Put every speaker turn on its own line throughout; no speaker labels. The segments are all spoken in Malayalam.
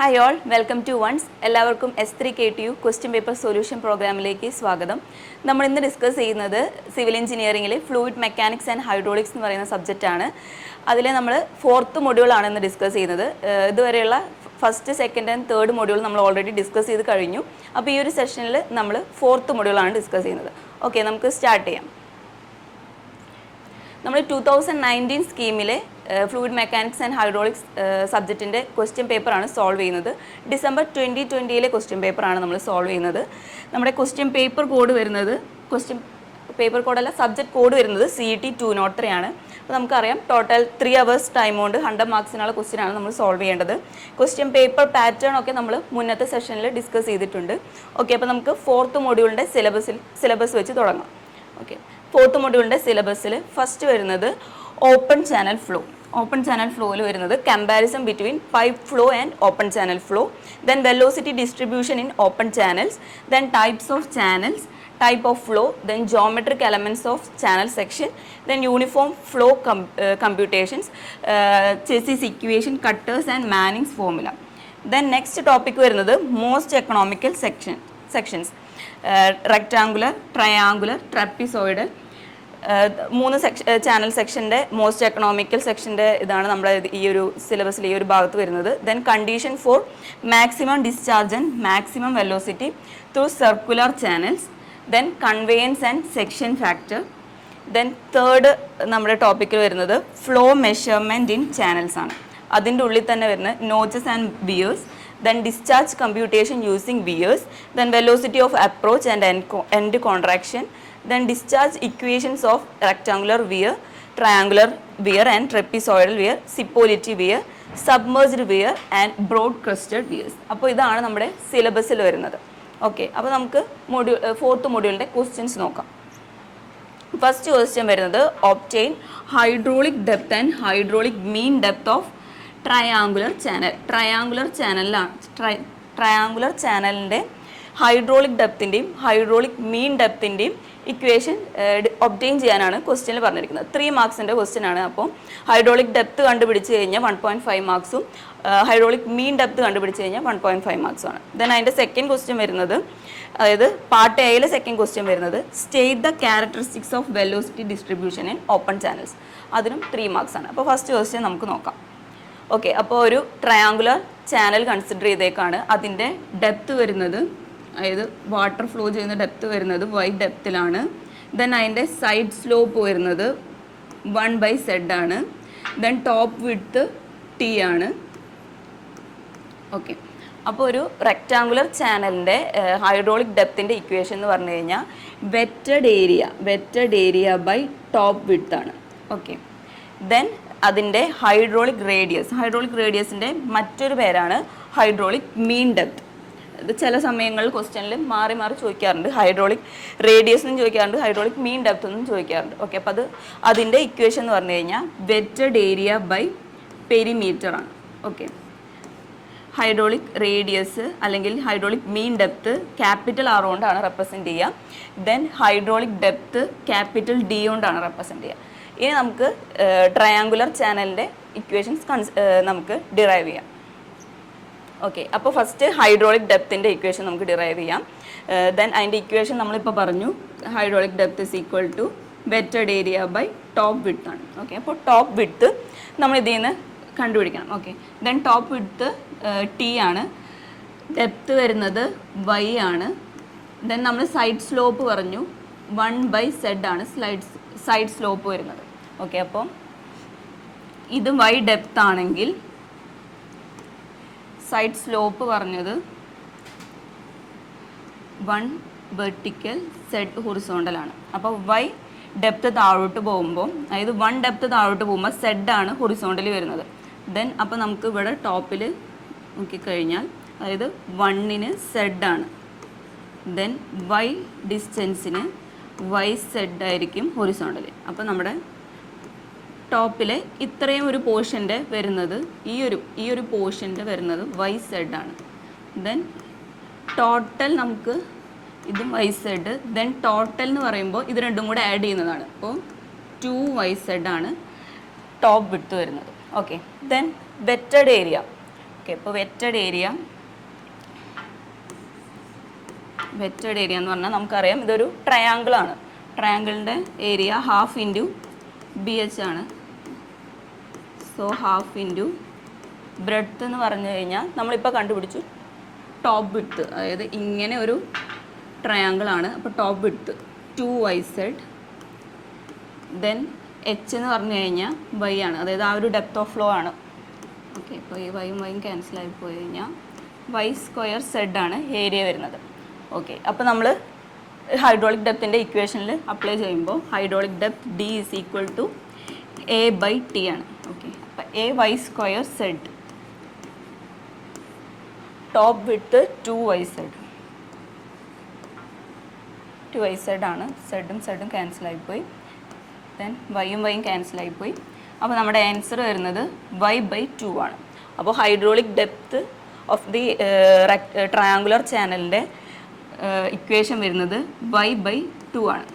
Hi all, welcome to ones. എല്ലാവർക്കും S3KTU ക്വസ്റ്റ്യൻ പേപ്പർ സൊല്യൂഷൻ പ്രോഗ്രാമിലേക്ക് സ്വാഗതം. നമ്മൾ ഇന്ന് ഡിസ്കസ് ചെയ്യുന്നത് സിവിൽ എഞ്ചിനീയറിംഗിലെ ഫ്ലൂയിഡ് മെക്കാനിക്സ് ആൻഡ് ഹൈഡ്രോളിക്സ് എന്ന് പറയുന്ന സബ്ജക്റ്റാണ്. അതിലെ നമ്മൾ 4th മൊഡ്യൂളാണ് ഇന്ന് ഡിസ്കസ് ചെയ്യുന്നത്. ഇതുവരെയുള്ള first, second and third module നമ്മൾ ഓൾറെഡി ഡിസ്കസ് ചെയ്ത് കഴിഞ്ഞു. അപ്പോൾ ഈ ഒരു സെഷനിൽ നമ്മൾ 4th മൊഡ്യൂളാണ് ഡിസ്കസ് ചെയ്യുന്നത്. ഓക്കെ, നമുക്ക് സ്റ്റാർട്ട് ചെയ്യാം. നമ്മൾ 2019 സ്കീമിലെ ഫ്ലൂയിഡ് മെക്കാനിക്സ് ആൻഡ് ഹൈഡ്രോളിക്സ് സബ്ജക്റ്റിൻ്റെ ക്വസ്റ്റ്യൻ പേപ്പറാണ് സോൾവ് ചെയ്യുന്നത്. ഡിസംബർ 2020 ക്വസ്റ്റ്യൻ പേപ്പറാണ് നമ്മൾ സോൾവ് ചെയ്യുന്നത്. നമ്മുടെ ക്വസ്റ്റ്യൻ പേപ്പർ കോഡ് വരുന്നത്, ക്വസ്റ്റ്യൻ പേപ്പർ കോഡല്ല, സബ്ജക്റ്റ് കോഡ് വരുന്നത് CET 203 ആണ്. അപ്പോൾ നമുക്കറിയാം ടോട്ടൽ 3 hours ടൈം കൊണ്ട് 100 മാർക്സിനുള്ള ക്വസ്റ്റ്യനാണ് നമ്മൾ സോൾവ് ചെയ്യേണ്ടത്. ക്വസ്റ്റ്യൻ പേപ്പർ പാറ്റേൺ ഒക്കെ നമ്മൾ മുന്നത്തെ സെഷനിൽ ഡിസ്കസ് ചെയ്തിട്ടുണ്ട്. ഓക്കെ, അപ്പോൾ നമുക്ക് 4th മൊഡ്യൂളിൻ്റെ സിലബസ് വെച്ച് തുടങ്ങാം. ഓക്കെ, 4th മൊഡ്യൂളിൻ്റെ സിലബസിൽ ഫസ്റ്റ് വരുന്നത് open channel flow. Open channel ഫ്ലോയിൽ വരുന്നത് comparison between pipe flow and open channel flow, then velocity distribution in open channels, then types of channels, type of flow, then geometric elements of channel section, then uniform flow computations, chassis equation, cutters and Manning's formula. Then next topic വരുന്നത് most economical sections, rectangular, triangular, trapezoidal, 3 channel സെക്ഷൻ്റെ മോസ്റ്റ് എക്കണോമിക്കൽ സെക്ഷൻ്റെ ഇതാണ് നമ്മുടെ ഈ ഒരു സിലബസിൽ ഈ ഒരു ഭാഗത്ത് വരുന്നത്. Then condition for maximum discharge and maximum velocity through circular channels, then conveyance and section factor. Then third നമ്മുടെ ടോപ്പിക്കിൽ വരുന്നത് ഫ്ലോ മെഷർമെൻറ്റ് ഇൻ ചാനൽസ് ആണ്. അതിൻ്റെ ഉള്ളിൽ തന്നെ വരുന്നത് notches and wears, then discharge computation using wears, then velocity of approach and end contraction, then discharge equations of rectangular weir, triangular weir and trapezoidal weir, Sippoliti weir, submerged weir and broad crusted weirs. അപ്പോൾ ഇതാണ് നമ്മുടെ സിലബസിൽ വരുന്നത്. ഓക്കെ, അപ്പോൾ നമുക്ക് 4th മൊഡ്യൂളിൻ്റെ ക്വസ്റ്റ്യൻസ് നോക്കാം. ഫസ്റ്റ് ക്വസ്റ്റ്യൻ വരുന്നത് obtain hydraulic depth and hydraulic mean depth of triangular channel. Triangular ചാനലിൻ്റെ ഹൈഡ്രോളിക് ഡെപ്തിൻ്റെയും ഹൈഡ്രോളിക് മീൻ ഡെപ്തിൻ്റെയും ഇക്വേഷൻ ഒബ്റ്റെയിൻ ചെയ്യാനാണ് ക്വസ്റ്റ്യനിൽ പറഞ്ഞിരിക്കുന്നത്. 3 മാർക്സിൻ്റെ ക്വസ്റ്റ്യൻ ആണ്. അപ്പോൾ ഹൈഡ്രോളിക് ഡെപ്ത് കണ്ടുപിടിച്ച് കഴിഞ്ഞാൽ 1.5 മാർക്സും ഹൈഡ്രോളിക് മീൻ ഡെപ്ത് കണ്ടുപിടിച്ച് കഴിഞ്ഞാൽ 1.5 മാർക്സുമാണ്. ദെൻ അതിൻ്റെ സെക്കൻഡ് ക്വസ്റ്റ്യൻ വരുന്നത്, അതായത് പാർട്ട് എയിലെ സെക്കൻഡ് ക്വസ്റ്റ്യൻ വരുന്നത് state the characteristics of velocity distribution in open channels. അതിനും 3 മാർക്സാണ്. അപ്പോൾ ഫസ്റ്റ് ക്വസ്റ്റ്യൻ നമുക്ക് നോക്കാം. ഓക്കെ, അപ്പോൾ ഒരു ട്രയാങ്കുലർ ചാനൽ കൺസിഡർ ചെയ്തേക്കാണ്. അതിൻ്റെ ഡെപ്ത് വരുന്നത്, അതായത് വാട്ടർ ഫ്ലോ ചെയ്യുന്ന ഡെപ്ത് വരുന്നത് y ഡെപ്തിലാണ്. ദെൻ അതിൻ്റെ സൈഡ് സ്ലോപ്പ് വരുന്നത് 1/z ആണ്. ദെൻ ടോപ്പ് വിഡ്ത്ത് t ആണ്. ഓക്കെ, അപ്പോൾ ഒരു റെക്റ്റാങ്കുലർ ചാനലിൻ്റെ ഹൈഡ്രോളിക് ഡെപ്തിൻ്റെ ഇക്വേഷൻ എന്ന് പറഞ്ഞു കഴിഞ്ഞാൽ wetted area by top width ആണ്. ഓക്കെ, ദെൻ അതിൻ്റെ ഹൈഡ്രോളിക് റേഡിയസിൻ്റെ മറ്റൊരു പേരാണ് ഹൈഡ്രോളിക് മീൻ ഡെപ്ത്. ഇത് ചില സമയങ്ങളിൽ ക്വസ്റ്റ്യനിൽ മാറി ചോദിക്കാറുണ്ട്. ഹൈഡ്രോളിക് റേഡിയസ് എന്നും ചോദിക്കാറുണ്ട്, ഹൈഡ്രോളിക് മീൻ ഡെപ്ത് എന്നും ചോദിക്കാറുണ്ട്. ഓക്കെ, അപ്പോൾ അതിൻ്റെ ഇക്വേഷൻ എന്ന് പറഞ്ഞു കഴിഞ്ഞാൽ വെറ്റഡ് ഏരിയ ബൈ പെരിമീറ്റർ ആണ്. ഓക്കെ, ഹൈഡ്രോളിക് റേഡിയസ് അല്ലെങ്കിൽ hydraulic mean depth capital R കൊണ്ടാണ് റെപ്രസെൻറ്റ് ചെയ്യുക. Then hydraulic depth capital D കൊണ്ടാണ് റെപ്രസെൻറ്റ് ചെയ്യുക. ഇനി നമുക്ക് ട്രയാങ്കുലർ ചാനലിൻ്റെ ഇക്വേഷൻസ് നമുക്ക് ഡിറൈവ് ചെയ്യാം. ഓക്കെ, അപ്പോൾ ഫസ്റ്റ് ഹൈഡ്രോളിക് ഡെപ്തിൻ്റെ ഇക്വേഷൻ നമുക്ക് ഡിറൈവ് ചെയ്യാം. ദെൻ അതിൻ്റെ ഇക്വേഷൻ നമ്മളിപ്പോൾ പറഞ്ഞു, hydraulic depth is equal to wetted area by top width ആണ്. ഓക്കെ, അപ്പോൾ ടോപ്പ് വിഡ്ത്ത് നമ്മൾ ഇതിൽ നിന്ന് കണ്ടുപിടിക്കണം. Okay, then top width T ആണ്, ഡെപ്ത് വരുന്നത് y ആണ്. ദെൻ നമ്മൾ സൈഡ് സ്ലോപ്പ് പറഞ്ഞു 1/z ആണ് സൈഡ് സ്ലോപ്പ് വരുന്നത്. ഓക്കെ, അപ്പോൾ ഇത് y ഡെപ്ത് ആണെങ്കിൽ സൈഡ് സ്ലോപ്പ് പറഞ്ഞത് 1 വെർട്ടിക്കൽ z ഹൊറിസോണ്ടൽ ആണ്. അപ്പോൾ y ഡെപ്ത് താഴോട്ട് പോകുമ്പോൾ, അതായത് 1 ഡെപ്ത് താഴോട്ട് പോകുമ്പോൾ z ആണ് ഹൊറിസോണ്ടലി വരുന്നത്. ദെൻ അപ്പോൾ നമുക്ക് ഇവിടെ ടോപ്പിൽ നോക്കിക്കഴിഞ്ഞാൽ, അതായത് 1-ന് z ആണ്, ദെൻ y ഡിസ്റ്റൻസിന് yz ആയിരിക്കും ഹൊറിസോണ്ടലി. അപ്പോൾ നമ്മുടെ ടോപ്പിലെ ഇത്രയും ഒരു പോർഷൻ്റെ വരുന്നത് ഈ ഒരു പോർഷൻ്റെ വരുന്നത് yz ആണ്. ദെൻ ടോട്ടൽ നമുക്ക് ഇതും yz, ദെൻ ടോട്ടൽ എന്ന് പറയുമ്പോൾ ഇത് രണ്ടും കൂടെ ആഡ് ചെയ്യുന്നതാണ്. അപ്പോൾ 2yz ആണ് ടോപ്പ് വിഡ്ത്ത് വരുന്നത്. Okay, then wetted area okay, ഇപ്പോൾ വെറ്റഡ് ഏരിയ എന്ന് പറഞ്ഞാൽ നമുക്കറിയാം ഇതൊരു ട്രയാങ്കിളാണ്. ട്രയാങ്കിളിൻ്റെ area half into B H ആണ്. സോ ഹാഫ് ഇൻറ്റു ബ്രെഡ്ത്ത് എന്ന് പറഞ്ഞു കഴിഞ്ഞാൽ നമ്മളിപ്പോൾ കണ്ടുപിടിച്ചു ടോപ്പ് വിഡ്ത്ത്. അതായത് ഇങ്ങനെ ഒരു ട്രയാങ്കിളാണ്. അപ്പോൾ top width 2yz. Then H എന്ന് പറഞ്ഞു കഴിഞ്ഞാൽ വൈ ആണ്, അതായത് ആ ഒരു ഡെപ്ത് ഓഫ് ഫ്ലോ ആണ്. ഓക്കെ, ഇപ്പോൾ ഈ വൈയും ക്യാൻസൽ ആയി പോയി കഴിഞ്ഞാൽ y² ആണ് ഏരിയ വരുന്നത്. ഓക്കെ, അപ്പോൾ നമ്മൾ ഹൈഡ്രോളിക് ഡെപ്തിൻ്റെ ഇക്വേഷനിൽ അപ്ലൈ ചെയ്യുമ്പോൾ ഹൈഡ്രോളിക് ഡെപ്ത് D = A/T ആണ്. ഓക്കെ, അപ്പോൾ AY²Z. ടോപ്പ് വിഡ്ത്ത് 2yz ആണ്. സെഡും ക്യാൻസൽ ആയിപ്പോയി. ദെൻ വൈയും ക്യാൻസൽ ആയിപ്പോയി. അപ്പോൾ നമ്മുടെ ആൻസർ വരുന്നത് y/2 ആണ്. അപ്പോൾ hydraulic depth of the triangular ചാനലിൻ്റെ ഇക്വേഷൻ വരുന്നത് y/2 ആണ്.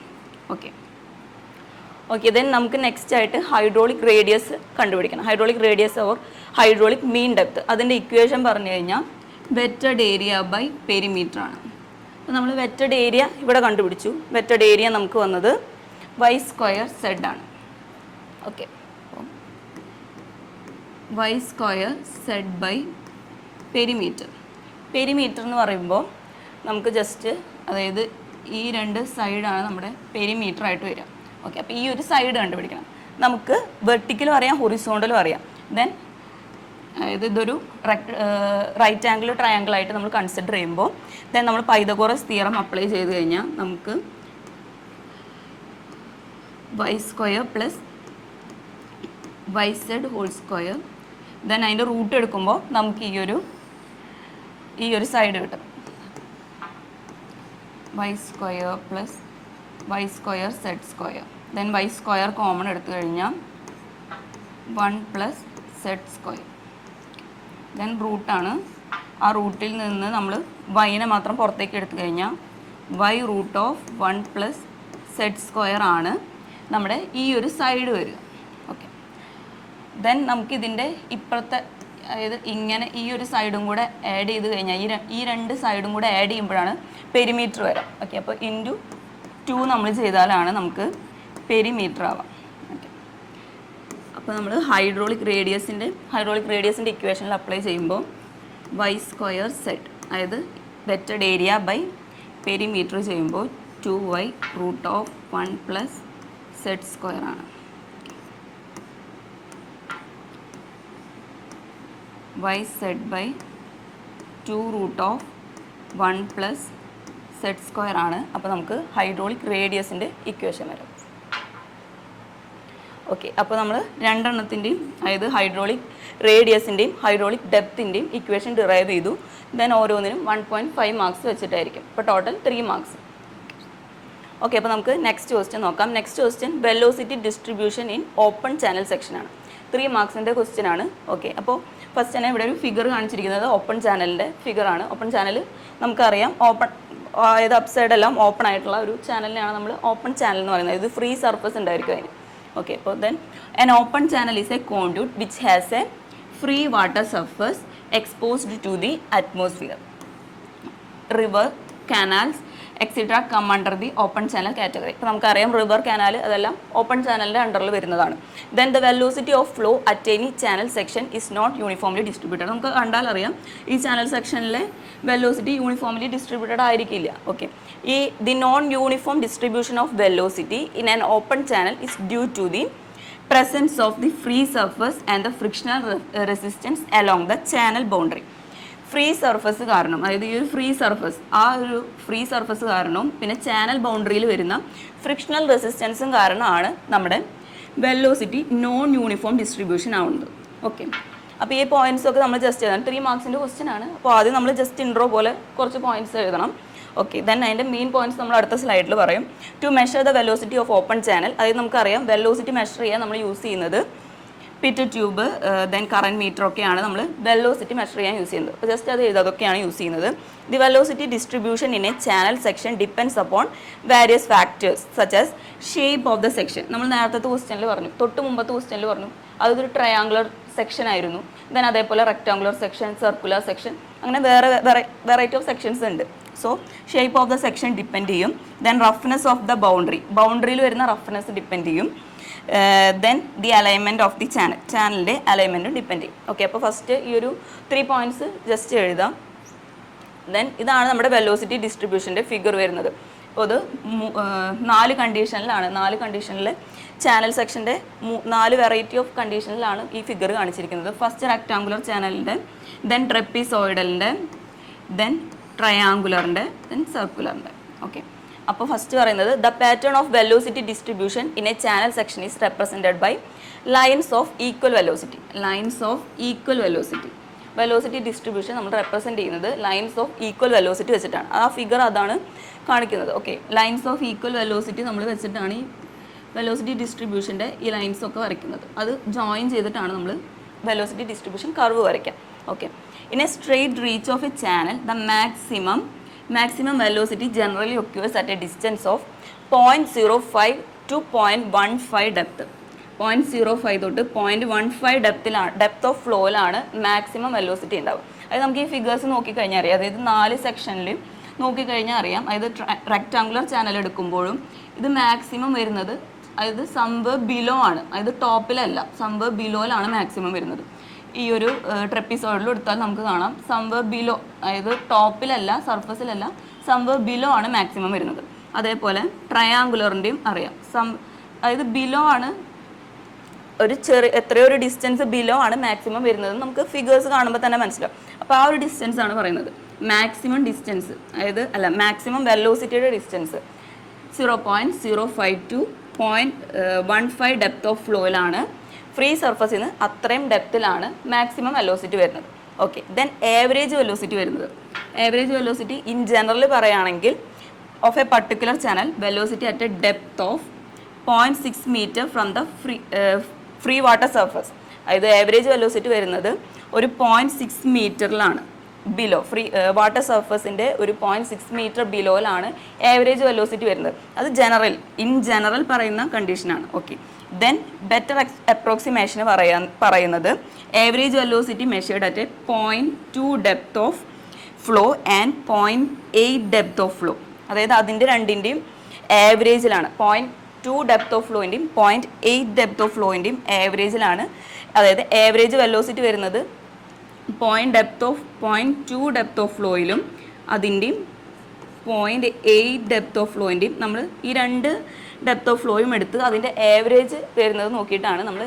ഓക്കെ, ദെൻ നമുക്ക് നെക്സ്റ്റ് ആയിട്ട് ഹൈഡ്രോളിക് റേഡിയസ് കണ്ടുപിടിക്കണം. Hydraulic radius or hydraulic mean depth, അതിൻ്റെ ഇക്വേഷൻ പറഞ്ഞു കഴിഞ്ഞാൽ വെറ്റഡ് ഏരിയ ബൈ പെരിമീറ്റർ ആണ്. അപ്പോൾ നമ്മൾ വെറ്റഡ് ഏരിയ ഇവിടെ കണ്ടുപിടിച്ചു. വെറ്റഡ് ഏരിയ നമുക്ക് വന്നത് y² ആണ്. Okay, y² by perimeter. Perimeter എന്ന് പറയുമ്പോൾ നമുക്ക് ജസ്റ്റ്, അതായത് ഈ രണ്ട് സൈഡാണ് നമ്മുടെ പെരിമീറ്റർ ആയിട്ട് വരിക. ഓക്കെ, അപ്പോൾ ഈ ഒരു സൈഡ് കണ്ടുപിടിക്കണം. നമുക്ക് വെർട്ടിക്കലും അറിയാം, ഹൊറിസോണ്ടലും അറിയാം. ദെൻ അതായത് ഇതൊരു റൈറ്റ് ആംഗിൾ ട്രയാങ്കിൾ ആയിട്ട് നമ്മൾ കൺസിഡർ ചെയ്യുമ്പോൾ ദെൻ നമ്മൾ പൈതഗോറസ് തിയറം അപ്ലൈ ചെയ്ത് കഴിഞ്ഞാൽ നമുക്ക് y² പ്ലസ് yz². ദെൻ അതിൻ്റെ റൂട്ട് എടുക്കുമ്പോൾ നമുക്ക് ഈ ഒരു സൈഡ് കിട്ടും. y² plus y²z². Then y² common എടുത്തു കഴിഞ്ഞാൽ 1 പ്ലസ് z². ദെൻ റൂട്ടാണ്. ആ റൂട്ടിൽ നിന്ന് നമ്മൾ വൈനെ മാത്രം പുറത്തേക്ക് എടുത്തു കഴിഞ്ഞാൽ y√1 പ്ലസ് z² ആണ് നമ്മുടെ ഈ ഒരു സൈഡ് വരിക. ഓക്കെ, ദെൻ നമുക്കിതിൻ്റെ ഇപ്പുറത്തെ, അതായത് ഇങ്ങനെ ഈ ഒരു സൈഡും കൂടെ ആഡ് ചെയ്ത് കഴിഞ്ഞാൽ ഈ രണ്ട് സൈഡും കൂടെ ആഡ് ചെയ്യുമ്പോഴാണ് പെരിമീറ്റർ വരാം. ഓക്കെ, അപ്പോൾ ഇൻറ്റു 2 നമ്മൾ ചെയ്താലാണ് നമുക്ക് പെരിമീറ്റർ ആവാം. ഓക്കെ, അപ്പോൾ നമ്മൾ ഹൈഡ്രോളിക് റേഡിയസിൻ്റെ ഇക്വേഷനിൽ അപ്ലൈ ചെയ്യുമ്പോൾ y²z, അതായത് വെറ്റഡ് ഏരിയ ബൈ പെരിമീറ്റർ ചെയ്യുമ്പോൾ 2y√1 പ്ലസ് z² ആണ്. yz ബൈ 2√1 പ്ലസ് z² ആണ്. അപ്പോൾ നമുക്ക് ഹൈഡ്രോളിക് റേഡിയസിൻ്റെ ഇക്വേഷൻ വരും. ഓക്കെ, അപ്പോൾ നമ്മൾ രണ്ടെണ്ണത്തിൻ്റെയും, അതായത് ഹൈഡ്രോളിക് റേഡിയസിൻ്റെയും ഹൈഡ്രോളിക് ഡെപ്തിൻ്റെയും ഇക്വേഷൻ ഡിറൈവ് ചെയ്തു. ദെൻ ഓരോന്നിനും 1.5 മാർക്സ് വെച്ചിട്ടായിരിക്കും. അപ്പോൾ ടോട്ടൽ 3 മാർക്സ്. ഓക്കെ, അപ്പോൾ നമുക്ക് നെക്സ്റ്റ് ക്വസ്റ്റ്യൻ നോക്കാം. Next question velocity distribution in open channel സെക്ഷനാണ്. 3 മാർക്സിൻ്റെ ക്വസ്റ്റ്യൻ ആണ്. ഓക്കെ, അപ്പോൾ ഫസ്റ്റ് തന്നെ ഇവിടെ ഒരു ഫിഗർ കാണിച്ചിരിക്കുന്നത് ഓപ്പൺ ചാനലിൻ്റെ ഫിഗറാണ്. ഓപ്പൺ ചാനൽ നമുക്കറിയാം, അതായത് അപ്സൈഡ് എല്ലാം ഓപ്പൺ ആയിട്ടുള്ള ഒരു ചാനലിനെയാണ് നമ്മൾ ഓപ്പൺ ചാനൽ എന്ന് പറയുന്നത്. ഇത് ഫ്രീ സർഫസ് ഉണ്ടായിരിക്കും അതിന്. ഓക്കെ, അപ്പോൾ then an open channel is a conduit which has a free water surface exposed to the atmosphere. River, canals, etc. come under the open channel category. ഇപ്പോൾ നമുക്കറിയാം റിവർ, കനാൽ അതെല്ലാം ഓപ്പൺ ചാനലിൻ്റെ അണ്ടറിൽ വരുന്നതാണ്. Then the velocity of flow at any channel section is not uniformly distributed. നമുക്ക് കണ്ടാൽ അറിയാം ഈ ചാനൽ സെക്ഷനിലെ വെലോസിറ്റി യൂണിഫോംലി ഡിസ്ട്രിബ്യൂട്ടഡ് ആയിരിക്കില്ല. Okay, the non uniform distribution of velocity in an open channel is due to the presence of the free surface and the frictional resistance along the channel boundary. Free surface കാരണം, അതായത് ഈ ഒരു ഫ്രീ സർഫസ്, ആ ഒരു ഫ്രീ സർഫസ് കാരണവും പിന്നെ ചാനൽ ബൗണ്ടറിയിൽ വരുന്ന ഫ്രിക്ഷണൽ റെസിസ്റ്റൻസും കാരണമാണ് നമ്മുടെ വെലോസിറ്റി നോൺ യൂണിഫോം ഡിസ്ട്രിബ്യൂഷൻ ആവുന്നത്. ഓക്കെ, അപ്പോൾ ഈ പോയിന്റ്സ് ഒക്കെ നമ്മൾ ജസ്റ്റ് എഴുതണം. 3 മാർക്സിൻ്റെ ക്വസ്റ്റ്യൻ ആണ്. അപ്പോൾ ആദ്യം നമ്മൾ ജസ്റ്റ് ഇൻട്രോ പോലെ കുറച്ച് പോയിന്റ്സ് എഴുതണം. ഓക്കെ, ദെൻ അതിൻ്റെ മെയിൻ പോയിന്റ്സ് നമ്മൾ അടുത്ത സ്ലൈഡിൽ പറയും. To measure the velocity of open channel, അതായത് നമുക്കറിയാം വെലോസിറ്റി മെഷർ ചെയ്യാൻ നമ്മൾ യൂസ് ചെയ്യുന്നത് pitot tube, then current meter ഒക്കെയാണ് നമ്മൾ വെലോസിറ്റി മെഷർ ചെയ്യാൻ യൂസ് ചെയ്യുന്നത്. അപ്പോൾ ജസ്റ്റ് അത് എഴുതുക, അതൊക്കെയാണ് യൂസ് ചെയ്യുന്നത്. The velocity distribution in a channel section depends upon various factors such as shape of the section. നമ്മൾ നേരത്തെ ക്വസ്റ്റ്യനിൽ പറഞ്ഞു, തൊട്ട് മുമ്പത്തെ ക്വസ്റ്റ്യനിൽ പറഞ്ഞു, അതൊരു ട്രയാങ്കുലർ സെക്ഷൻ ആയിരുന്നു. ദെൻ അതേപോലെ റെക്ടാങ്കുലർ സെക്ഷൻ, സർക്കുലർ സെക്ഷൻ, അങ്ങനെ വേറെ വെറൈറ്റി ഓഫ് സെക്ഷൻസ് ഉണ്ട്. So shape of the section depend ചെയ്യും. ദെൻ റഫ്നെസ് ഓഫ് ദ ബൗണ്ടറിയിൽ വരുന്ന റഫ്നെസ് ഡിപ്പെൻഡ് ചെയ്യും. Then the alignment of the ചാനലിൻ്റെ അലൈൻമെൻറ്റും ഡിപ്പെൻഡ് ചെയ്യും. ഓക്കെ, അപ്പോൾ ഫസ്റ്റ് ഈ ഒരു 3 പോയിൻറ്റ്സ് ജസ്റ്റ് എഴുതാം. ദെൻ ഇതാണ് നമ്മുടെ വെലോസിറ്റി ഡിസ്ട്രിബ്യൂഷൻ്റെ ഫിഗർ വരുന്നത്. അപ്പോൾ അത് 4 കണ്ടീഷനിലാണ്. 4 കണ്ടീഷനിൽ ചാനൽ സെക്ഷൻ്റെ 4 വെറൈറ്റി ഓഫ് കണ്ടീഷനിലാണ് ഈ ഫിഗർ കാണിച്ചിരിക്കുന്നത്. ഫസ്റ്റ് റെക്ടാങ്കുലർ ചാനലിൻ്റെ, ദെൻ ട്രപ്പീസോയിഡലിൻ്റെ, ദെൻ ട്രയാങ്കുലറിൻ്റെ, ദെൻ സർക്കുലറിൻ്റെ. ഓക്കെ, അപ്പോൾ ഫസ്റ്റ് പറയുന്നത് the pattern of velocity distribution in a channel section is represented by lines of equal velocity. Lines of equal velocity, velocity distribution നമ്മൾ റെപ്രസെൻറ്റ് ചെയ്യുന്നത് ലൈൻസ് ഓഫ് ഈക്വൽ വെലോസിറ്റി വെച്ചിട്ടാണ്. ആ ഫിഗർ അതാണ് കാണിക്കുന്നത്. Okay, lines of equal velocity നമ്മൾ വെച്ചിട്ടാണ് ഈ വെലോസിറ്റി ഡിസ്ട്രിബ്യൂഷൻ്റെ ഈ ലൈൻസ് ഒക്കെ വരയ്ക്കുന്നത്. അത് ജോയിൻ ചെയ്തിട്ടാണ് നമ്മൾ വെലോസിറ്റി ഡിസ്ട്രിബ്യൂഷൻ കർവ് വരയ്ക്കാം. Okay, in A straight reach of A channel the maximum velocity generally occurs at a distance of 0.05 to 0.15 depth. 0.05 തൊട്ട് 0.15 ഡെപ്ത് ഓഫ് ഫ്ലോയിലാണ് മാക്സിമം വെലോസിറ്റി ഉണ്ടാവുക. അതായത് നമുക്ക് ഈ ഫിഗേഴ്സ് നോക്കിക്കഴിഞ്ഞാൽ അറിയാം. അതായത് 4 സെക്ഷനിൽ നോക്കിക്കഴിഞ്ഞാൽ അറിയാം. അതായത് റെക്ടാങ്കുലർ ചാനൽ എടുക്കുമ്പോഴും ഇത് മാക്സിമം വരുന്നത് അതായത് സംവർ ബിലോ ആണ്. അതായത് ടോപ്പിലല്ല, സംവർ ബിലോയിലാണ് മാക്സിമം വരുന്നത്. ഈ ഒരു ട്രപ്പീസോയിഡിൽ എടുത്താൽ നമുക്ക് കാണാം സംവർ ബിലോ, അതായത് ടോപ്പിലല്ല, സർഫസിലല്ല, സംവർ ബിലോ ആണ് മാക്സിമം വരുന്നത്. അതേപോലെ ട്രയാങ്കുലറിൻ്റെയും അറിയാം. അതായത് ബിലോ ആണ്, ഒരു എത്രയോ ഒരു ഡിസ്റ്റൻസ് ബിലോ ആണ് മാക്സിമം വരുന്നത്. നമുക്ക് ഫിഗേഴ്സ് കാണുമ്പോൾ തന്നെ മനസ്സിലാവും. അപ്പോൾ ആ ഒരു ഡിസ്റ്റൻസ് ആണ് പറയുന്നത് മാക്സിമം ഡിസ്റ്റൻസ്. അതായത് മാക്സിമം വെലോസിറ്റിയുടെ ഡിസ്റ്റൻസ് 0.05 to 0.15 ഡെപ്ത് ഓഫ് ഫ്ലോയിലാണ്. ഫ്രീ സർഫസിൽ നിന്ന് അത്രയും ഡെപ്തിലാണ് മാക്സിമം വെലോസിറ്റി വരുന്നത്. ഓക്കെ, ദെൻ ആവറേജ് വെലോസിറ്റി വരുന്നത്. ആവറേജ് വെലോസിറ്റി ഇൻ ജനറൽ പറയുകയാണെങ്കിൽ of a particular channel velocity at a depth of 0.6 metre from the free water surface. അതായത് ആവറേജ് വെലോസിറ്റി വരുന്നത് ഒരു 0.6 മീറ്ററിലാണ്, ബിലോ ഫ്രീ വാട്ടർ സർഫസിൻ്റെ ഒരു 0.6 മീറ്റർ ബിലോയിലാണ് ആവറേജ് വെലോസിറ്റി വരുന്നത്. അത് ഇൻ ജനറൽ പറയുന്ന കണ്ടീഷനാണ്. ഓക്കെ, ദെൻ ബെറ്റർ അപ്രോക്സിമേഷന് പറയുന്നത് average velocity measured at A 0.2 depth of flow and 0.8 depth of flow. അതായത് അതിൻ്റെ രണ്ടിൻ്റെയും ആവറേജിലാണ്. 0.2 ഡെപ്ത് ഓഫ് ഫ്ലോയിൻ്റെയും 0.8 ഡെപ്ത് ഓഫ് ഫ്ലോയിൻ്റെയും ആവറേജിലാണ്. അതായത് ആവറേജ് വെലോസിറ്റി വരുന്നത് 0.2 ഡെപ്ത് ഓഫ് ഫ്ലോയിലും അതിൻ്റെയും 0.8 ഡെപ്ത് ഓഫ് ഫ്ലോയിൻ്റെയും നമ്മൾ ഈ 2 ഡെപ്ത് ഓഫ് ഫ്ലോയും എടുത്ത് അതിൻ്റെ ആവറേജ് വരുന്നത് നോക്കിയിട്ടാണ് നമ്മൾ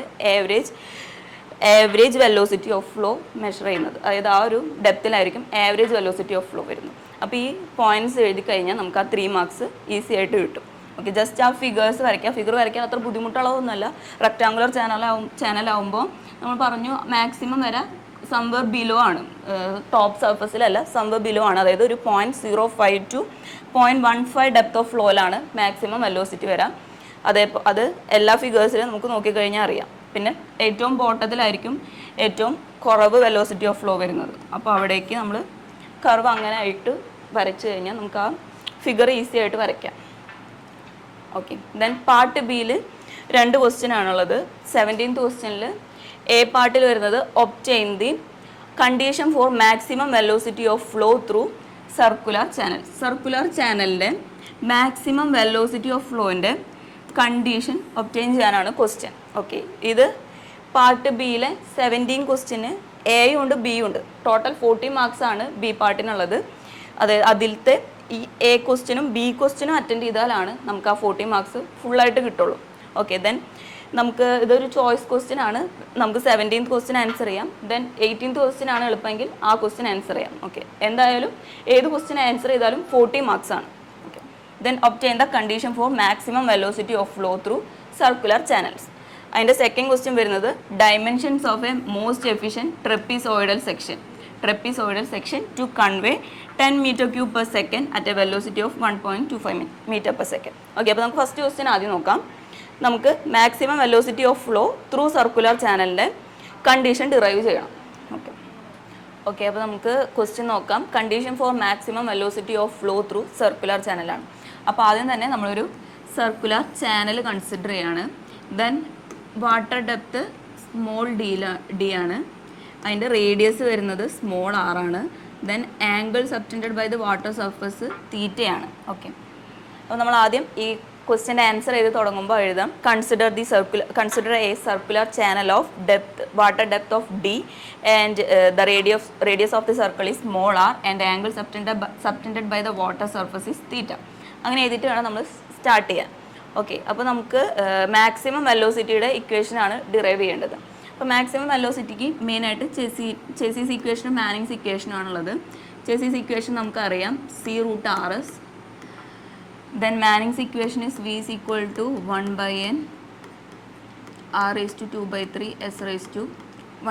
average velocity of flow measure ചെയ്യുന്നത്. അതായത് ആ ഒരു ഡെപ്തിലായിരിക്കും ആവറേജ് വെലോസിറ്റി ഓഫ് ഫ്ലോ വരുന്നത്. അപ്പോൾ ഈ പോയിന്റ്സ് എഴുതി കഴിഞ്ഞാൽ നമുക്ക് ആ 3 മാർക്സ് ഈസി ആയിട്ട് കിട്ടും. ഓക്കെ, ജസ്റ്റ് ആ ഫിഗേഴ്സ് വരയ്ക്കുക. ഫിഗർ വരയ്ക്കാൻ അത്ര ബുദ്ധിമുട്ടുള്ളതൊന്നുമല്ല. റെക്ടാങ്കുലർ ചാനലാവുമ്പോൾ നമ്മൾ പറഞ്ഞു മാക്സിമം വരെ സംവർ ബിലോ ആണ്, ടോപ്പ് സർഫസിലല്ല, സംവർ ബിലോ ആണ്. അതായത് ഒരു 0.05 to 0.15 ഡെപ്ത് ഓഫ് ഫ്ലോയിലാണ് മാക്സിമം വെലോസിറ്റി വരാം. അത് എല്ലാ ഫിഗേഴ്സിലും നമുക്ക് നോക്കിക്കഴിഞ്ഞാൽ അറിയാം. പിന്നെ ഏറ്റവും ബോട്ടത്തിലായിരിക്കും ഏറ്റവും കുറവ് വെലോസിറ്റി ഓഫ് ഫ്ലോ വരുന്നത്. അപ്പോൾ അവിടേക്ക് നമ്മൾ കർവ് അങ്ങനെ ആയിട്ട് വരച്ച് കഴിഞ്ഞാൽ നമുക്ക് ആ ഫിഗർ ഈസി ആയിട്ട് വരയ്ക്കാം. ഓക്കെ, ദെൻ പാർട്ട് ബിയിൽ 2 ക്വസ്റ്റ്യൻ ആണുള്ളത്. 17th ക്വസ്റ്റ്യനിൽ എ പാർട്ടിൽ വരുന്നത് obtain the condition for maximum velocity of flow through circular channel. Circular ചാനലിൻ്റെ മാക്സിമം വെലോസിറ്റി ഓഫ് ഫ്ലോൻ്റെ കണ്ടീഷൻ ഒബ്റ്റെയിൻ ചെയ്യാനാണ് ക്വസ്റ്റ്യൻ. ഓക്കെ, ഇത് പാർട്ട് ബിയിലെ 17 ക്വസ്റ്റ്യന് എയും ഉണ്ട് ബിയും ഉണ്ട്. ടോട്ടൽ 40 മാർക്സ് ആണ് ബി പാർട്ടിനുള്ളത്. അതായത് അതിലത്തെ ഈ എ ക്വസ്റ്റ്യനും ബി ക്വസ്റ്റ്യനും അറ്റൻഡ് ചെയ്താലാണ് നമുക്ക് ആ 40 മാർക്സ് ഫുള്ളായിട്ട് കിട്ടുള്ളൂ. ഓക്കെ, ദെൻ നമുക്ക് ഇതൊരു ചോയ്സ് ക്വസ്റ്റ്യൻ ആണ്. നമുക്ക് 17th ക്വസ്റ്റ്യൻ ആൻസർ ചെയ്യാം. ദെൻ 18th ക്വസ്റ്റ്യൻ ആണ് എളുപ്പമെങ്കിൽ ആ ക്വസ്റ്റ്യൻ ആൻസർ ചെയ്യാം. ഓക്കെ, എന്തായാലും ഏത് ക്വസ്റ്റ്യൻ ആൻസർ ചെയ്താലും 40 മാർക്സ് ആണ്. Okay, then obtain the condition for maximum velocity of flow through circular channels. അതിൻ്റെ സെക്കൻഡ് ക്വസ്റ്റ്യൻ വരുന്നത് dimensions of a most efficient trapezoidal section to convey 10 meter cube per second at a velocity of 1.25 meter per second. Okay, അപ്പോൾ നമുക്ക് ഫസ്റ്റ് ക്വസ്റ്റ്യൻ ആദ്യം നോക്കാം. നമുക്ക് maximum velocity of flow through circular ചാനലിൻ്റെ കണ്ടീഷൻ ഡിറൈവ് ചെയ്യണം. ഓക്കെ, അപ്പോൾ നമുക്ക് ക്വസ്റ്റ്യൻ നോക്കാം. Condition for maximum velocity of flow through circular ചാനലാണ്. അപ്പോൾ ആദ്യം തന്നെ നമ്മളൊരു സർക്കുലർ ചാനൽ കൺസിഡർ ചെയ്യാണ്. Then water depth small D ആണ്. അതിൻ്റെ റേഡിയസ് വരുന്നത് സ്മോൾ ആർ ആണ്. Then angle subtended by the water surface തീറ്റയാണ്. ഓക്കെ, അപ്പോൾ നമ്മൾ ആദ്യം ഈ ക്വസ്റ്റ്യൻ്റെ ആൻസർ ചെയ്ത് തുടങ്ങുമ്പോൾ എഴുതാം consider a circular channel of water depth of D and the radius of the circle is small R and angle subtended by the water surface is theta. അങ്ങനെ എഴുതിയിട്ട് വേണം നമ്മൾ സ്റ്റാർട്ട് ചെയ്യാൻ. ഓക്കെ, അപ്പോൾ നമുക്ക് മാക്സിമം വെലോസിറ്റിയുടെ ഇക്വേഷനാണ് ഡിറൈവ് ചെയ്യേണ്ടത്. അപ്പോൾ മാക്സിമം വെലോസിറ്റിക്ക് മെയിനായിട്ട് ചെസീസ് ഇക്വേഷനും മാനിങ്സ് ഇക്വേഷനും ആണുള്ളത്. ചെസീസ് ഇക്വേഷൻ നമുക്കറിയാം C√RS. Then Manning's equation is V is equal to 1 by n r raised to 2 by 3 s raised to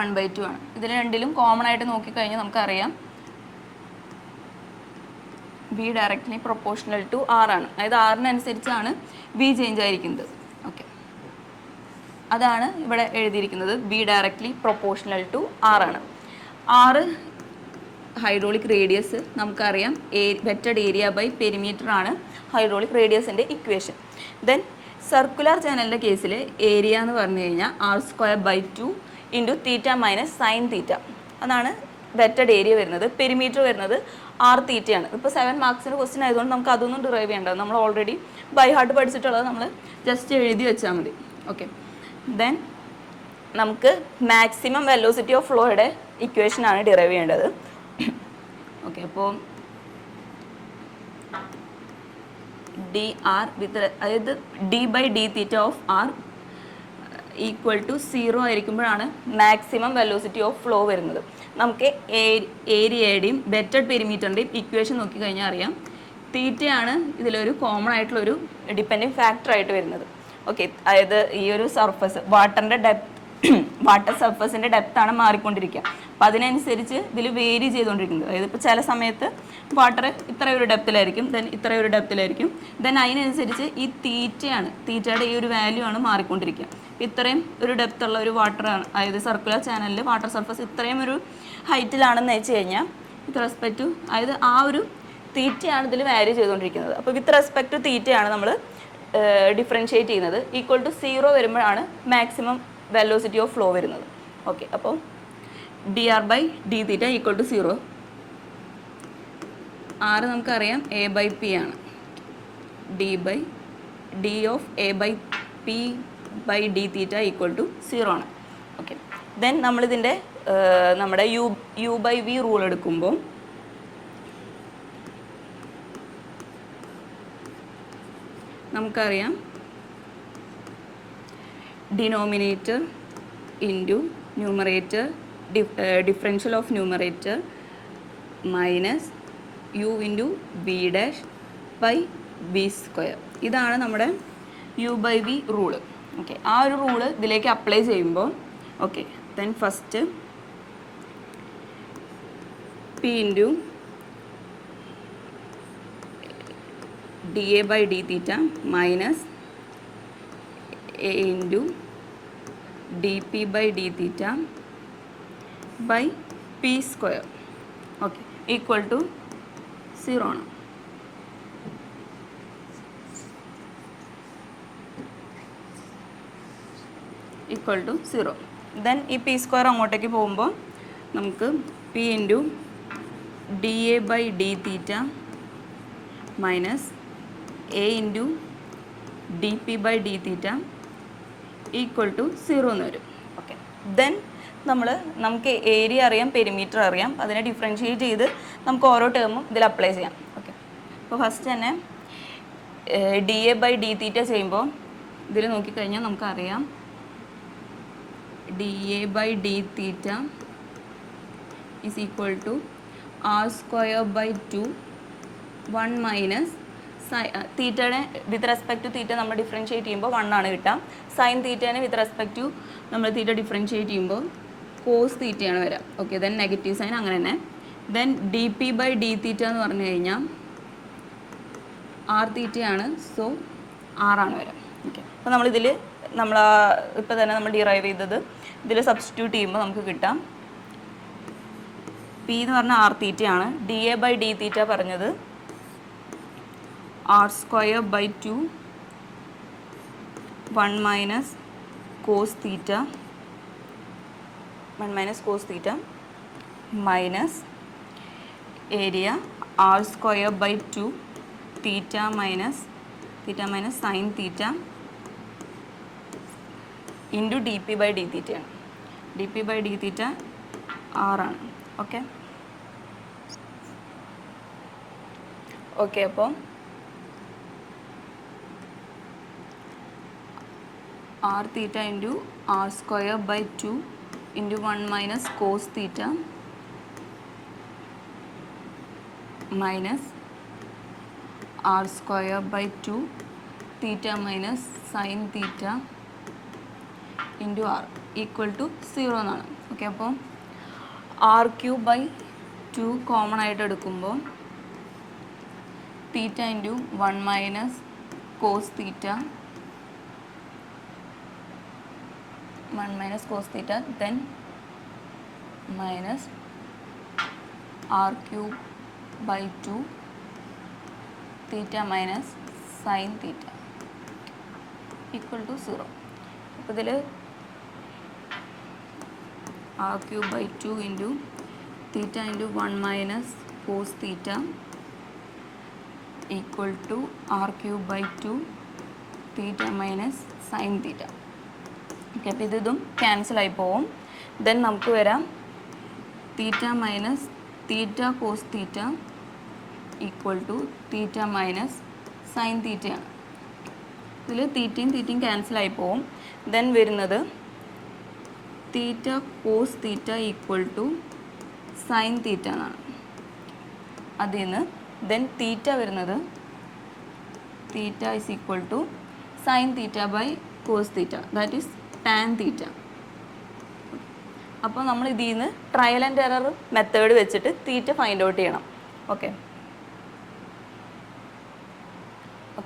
1 by 2 ആണ്. ഇതിൽ രണ്ടിലും കോമൺ ആയിട്ട് നോക്കിക്കഴിഞ്ഞാൽ നമുക്കറിയാം V directly proportional to R ആണ്. അതായത് ആറിനനുസരിച്ചാണ് V ചേഞ്ച് ആയിരിക്കുന്നത്. ഓക്കെ, അതാണ് ഇവിടെ എഴുതിയിരിക്കുന്നത്. V directly proportional to R ആണ്. R ഹൈഡ്രോളിക് റേഡിയസ് നമുക്കറിയാം വെറ്റഡ് ഏരിയ ബൈ പെരിമീറ്റർ ആണ് ഹൈഡ്രോളിക് റേഡിയസിൻ്റെ ഇക്വേഷൻ. ദെൻ സർക്കുലർ ചാനലിൻ്റെ കേസിൽ ഏരിയ എന്ന് പറഞ്ഞു കഴിഞ്ഞാൽ r²/2 into theta minus sine theta. അതാണ് വെറ്റഡ് ഏരിയ വരുന്നത്. പെരിമീറ്റർ വരുന്നത് r തീറ്റയാണ്. ഇപ്പോൾ 7 മാർക്സിൻ്റെ ക്വസ്റ്റ്യൻ ആയതുകൊണ്ട് നമുക്ക് അതൊന്നും ഡിറൈവ് ചെയ്യേണ്ടത്. നമ്മൾ ഓൾറെഡി ബൈ ഹാർട്ട് പഠിച്ചിട്ടുള്ളത് നമ്മൾ ജസ്റ്റ് എഴുതി വെച്ചാൽ മതി. ഓക്കെ, ദെൻ നമുക്ക് മാക്സിമം വെലോസിറ്റി ഓഫ് ഫ്ലോയുടെ ഇക്വേഷനാണ് ഡിറൈവ് ചെയ്യേണ്ടത്. ഓക്കെ, അപ്പോൾ ഡി ആർ അതായത് d/d∼ of R equal to 0 ആയിരിക്കുമ്പോഴാണ് മാക്സിമം വെലോസിറ്റി ഓഫ് ഫ്ലോ വരുന്നത്. നമുക്ക് ഏരിയയുടെയും വെറ്റഡ് പെരിമീറ്ററിൻ്റെയും ഇക്വേഷൻ നോക്കിക്കഴിഞ്ഞാൽ അറിയാം തീറ്റയാണ് ഇതിലൊരു കോമൺ ആയിട്ടുള്ളൊരു ഡിപ്പെൻഡിങ് ഫാക്ടറായിട്ട് വരുന്നത്. ഓക്കെ, അതായത് ഈ ഒരു സർഫസ് വാട്ടർ സർഫസിൻ്റെ ഡെപ്താണ് മാറിക്കൊണ്ടിരിക്കുക. അപ്പോൾ അതിനനുസരിച്ച് ഇതിൽ വേരി ചെയ്തുകൊണ്ടിരിക്കുന്നത്. അതായത് ഇപ്പോൾ ചില സമയത്ത് വാട്ടർ ഇത്ര ഒരു ഡെപ്തിലായിരിക്കും, ദെൻ ഇത്ര ഒരു ഡെപ്തിലായിരിക്കും, ദെൻ അതിനനുസരിച്ച് ഈ തീറ്റയുടെ ഈ ഒരു വാല്യൂ ആണ് മാറിക്കൊണ്ടിരിക്കുക. ഇത്രയും ഒരു ഡെപ്തുള്ള ഒരു വാട്ടറാണ്, അതായത് സർക്കുലർ ചാനലിൽ വാട്ടർ സർഫസ് ഇത്രയും ഒരു ഹൈറ്റിലാണെന്ന് വെച്ച് കഴിഞ്ഞാൽ വിത്ത് റെസ്പെക്ട് ടു അതായത് ആ ഒരു തീറ്റയാണ് ഇതിൽ വാരി ചെയ്തുകൊണ്ടിരിക്കുന്നത്. അപ്പോൾ വിത്ത് റെസ്പെക്ട് ടു തീറ്റയാണ് നമ്മൾ ഡിഫറൻഷിയേറ്റ് ചെയ്യുന്നത്. ഈക്വൽ ടു 0 വരുമ്പോഴാണ് മാക്സിമം വെലോസിറ്റി ഓഫ് ഫ്ലോ വരുന്നത്. ഓക്കെ, അപ്പോൾ dr/d∼ ഈക്വൽ ടു 0. r നമുക്കറിയാം a/p ആണ്. d of a/p/d∼ equal to 0 ആണ്. ഓക്കെ, ദെൻ നമ്മളിതിൻ്റെ നമ്മുടെ u/v റൂൾ എടുക്കുമ്പോൾ നമുക്കറിയാം denominator into numerator differential of numerator minus u into v'/v². ഇതാണ് നമ്മുടെ u/v റൂള്. ഓക്കെ, ആ ഒരു റൂള് ഇതിലേക്ക് അപ്ലൈ ചെയ്യുമ്പോൾ okay, then first p into dA/d∼ minus a into dP/d∼ by p². Okay, equal to 0 ആണ്. Equal to 0. ദെൻ ഈ p² അങ്ങോട്ടേക്ക് പോകുമ്പോൾ നമുക്ക് p into dA/d∼ minus a into dP/d∼ equal to 0 എന്ന് വരും. ഓക്കെ, ദെൻ നമുക്ക് ഏരിയ അറിയാം, പെരിമീറ്റർ അറിയാം, അതിനെ ഡിഫറൻഷിയേറ്റ് ചെയ്ത് നമുക്ക് ഓരോ ടേമും ഇതിൽ അപ്ലൈ ചെയ്യാം. ഓക്കെ, അപ്പോൾ ഫസ്റ്റ് തന്നെ dA/d∼ ചെയ്യുമ്പോൾ ഇതിൽ നോക്കിക്കഴിഞ്ഞാൽ നമുക്കറിയാം dA/d∼ is equal to r²/2 1 minus തീറ്റയുടെ വിത്ത് റെസ്പെക്ട് ടു തീറ്റ നമ്മൾ ഡിഫറൻഷിയേറ്റ് ചെയ്യുമ്പോൾ 1 ആണ് കിട്ടാം. സൈൻ തീറ്റേനെ വിത്ത് റെസ്പെക്ട് ടു നമ്മൾ തീറ്റ ഡിഫറൻഷിയേറ്റ് ചെയ്യുമ്പോൾ കോസ് തീറ്റയാണ് വരാം. ഓക്കെ, ദെൻ നെഗറ്റീവ് സൈൻ അങ്ങനെ തന്നെ. ദെൻ dP/d∼ എന്ന് പറഞ്ഞു കഴിഞ്ഞാൽ r തീറ്റയാണ്, സോ r ആണ് വരാം. ഓക്കെ, അപ്പോൾ നമ്മളിതിൽ ഇപ്പോൾ തന്നെ നമ്മൾ ഡിറൈവ് ചെയ്തത് ഇതിൽ സബ്സ്റ്റിറ്റ്യൂട്ട് ചെയ്യുമ്പോൾ നമുക്ക് കിട്ടാം p എന്ന് പറഞ്ഞാൽ r തീറ്റയാണ്, dA/d∼ പറഞ്ഞത് r²/2 1 minus cos theta 1 minus cos theta minus area r square by 2 theta minus sin theta into dp by d theta ആണ്. dp by d theta r ആണ്. ഓക്കെ ഓക്കെ അപ്പോൾ r theta into r square by 2 into 1 minus cos theta minus r square by 2 theta minus sin theta into r equal to 0 എന്നാണ്. ഓക്കെ അപ്പോൾ ആർ ക്യൂബ് ബൈ 2 കോമൺ ആയിട്ട് എടുക്കുമ്പോൾ theta into 1 minus cos theta 1 minus cos theta then minus r cube by 2 theta minus sin theta equal to 0. അപ്പോൾ ഇതിൽ r cube by 2 into theta into 1 minus cos theta equal to r cube by 2 theta minus sin theta. Okay അപ്പോൾ ഇതും ക്യാൻസലായി പോവും. ദെൻ നമുക്ക് വരാം theta minus theta cos theta equal to theta minus sine തീറ്റയാണ്. ഇതിൽ തീറ്റയും ക്യാൻസലായി പോവും. ദെൻ വരുന്നത് theta cos theta equal to sine theta എന്നാണ്. അതിൽ നിന്ന് ദെൻ തീറ്റ വരുന്നത് theta is equal to sine theta by cos theta that is tan theta. അപ്പോൾ നമ്മൾ ഇതിൽ നിന്ന് ട്രയൽ ആൻഡ് എറർ മെത്തേഡ് വെച്ചിട്ട് തീറ്റ ഫൈൻഡ് ഔട്ട് ചെയ്യണം. ഓക്കെ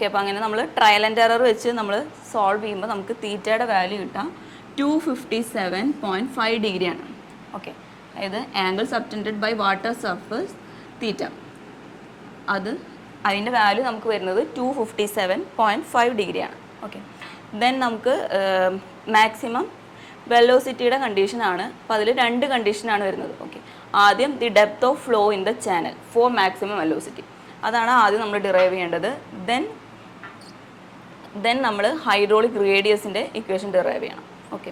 അപ്പോൾ അങ്ങനെ നമ്മൾ ട്രയൽ ആൻഡ് എറർ വെച്ച് നമ്മൾ സോൾവ് ചെയ്യുമ്പോൾ നമുക്ക് തീറ്റയുടെ വാല്യൂ കിട്ടാം 257.5 ഡിഗ്രിയാണ്. ഓക്കെ അതായത് angle subtended by water surface theta അതിൻ്റെ വാല്യൂ നമുക്ക് വരുന്നത് 257.5 ഡിഗ്രിയാണ്. ഓക്കെ ദെൻ നമുക്ക് മാക്സിമം വെലോസിറ്റിയുടെ കണ്ടീഷനാണ്. അപ്പോൾ അതിൽ 2 കണ്ടീഷനാണ് വരുന്നത്. ഓക്കെ ആദ്യം the depth of flow in the channel for maximum velocity, അതാണ് ആദ്യം നമ്മൾ ഡിറൈവ് ചെയ്യേണ്ടത്. ദെൻ നമ്മൾ ഹൈഡ്രോളിക് റേഡിയസിൻ്റെ ഇക്വേഷൻ ഡിറൈവ് ചെയ്യണം. Okay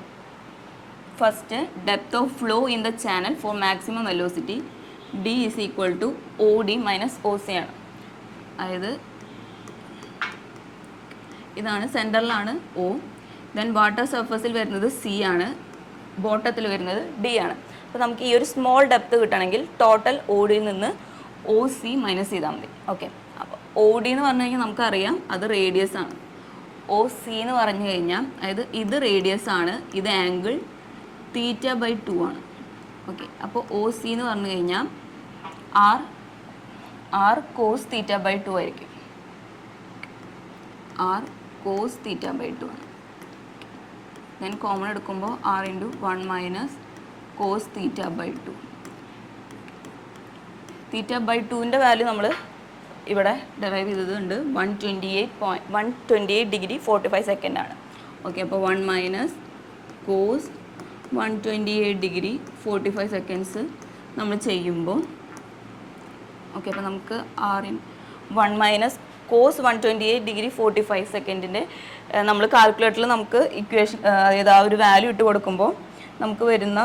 first depth of flow in the channel for maximum velocity D is equal to O D minus O C ആണ്. അതായത് ഇതാണ് സെൻറ്ററിലാണ് ഒ, ദെൻ വാട്ടർ സർഫസിൽ വരുന്നത് സി ആണ്, ബോട്ടത്തിൽ വരുന്നത് ഡി ആണ്. അപ്പോൾ നമുക്ക് ഈ ഒരു സ്മോൾ ഡെപ്ത് കിട്ടണമെങ്കിൽ ടോട്ടൽ ഒ ഡിയിൽ നിന്ന് ഒ സി മൈനസ് ചെയ്താൽ മതി. ഓക്കെ അപ്പോൾ ഒ ഡി എന്ന് പറഞ്ഞു കഴിഞ്ഞാൽ നമുക്കറിയാം അത് റേഡിയസ് ആണ്. ഒ സി എന്ന് പറഞ്ഞു കഴിഞ്ഞാൽ അതായത് ഇത് റേഡിയസ് ആണ്, ഇത് ആംഗിൾ തീറ്റ ബൈ 2 ആണ്. ഓക്കെ അപ്പോൾ ഒ സി എന്ന് പറഞ്ഞു കഴിഞ്ഞാൽ ആർ കോസ് തീറ്റ ബൈ 2 ആയിരിക്കും. ആർ കോസ് തീറ്റ ബൈ 2 ആണ്. ദെൻ കോമൺ എടുക്കുമ്പോൾ R into 1 minus cos theta by 2. Theta by 2ൻ്റെ വാല്യൂ നമ്മൾ ഇവിടെ ഡെറൈവ് ചെയ്തതുണ്ട് 128 ഡിഗ്രി 45 സെക്കൻഡ് ആണ്. ഓക്കെ അപ്പോൾ 1 മൈനസ് കോസ് 128 ഡിഗ്രി 45 സെക്കൻഡ്സ് നമ്മൾ ചെയ്യുമ്പോൾ ഓക്കെ അപ്പോൾ നമുക്ക് 1 മൈനസ് കോസ് 128 ഡിഗ്രി 45 സെക്കൻഡിൻ്റെ നമ്മൾ കാൽക്കുലേറ്ററിൽ നമുക്ക് ഇക്വേഷൻ അതായത് ആ ഒരു വാല്യൂ ഇട്ട് കൊടുക്കുമ്പോൾ നമുക്ക് വരുന്ന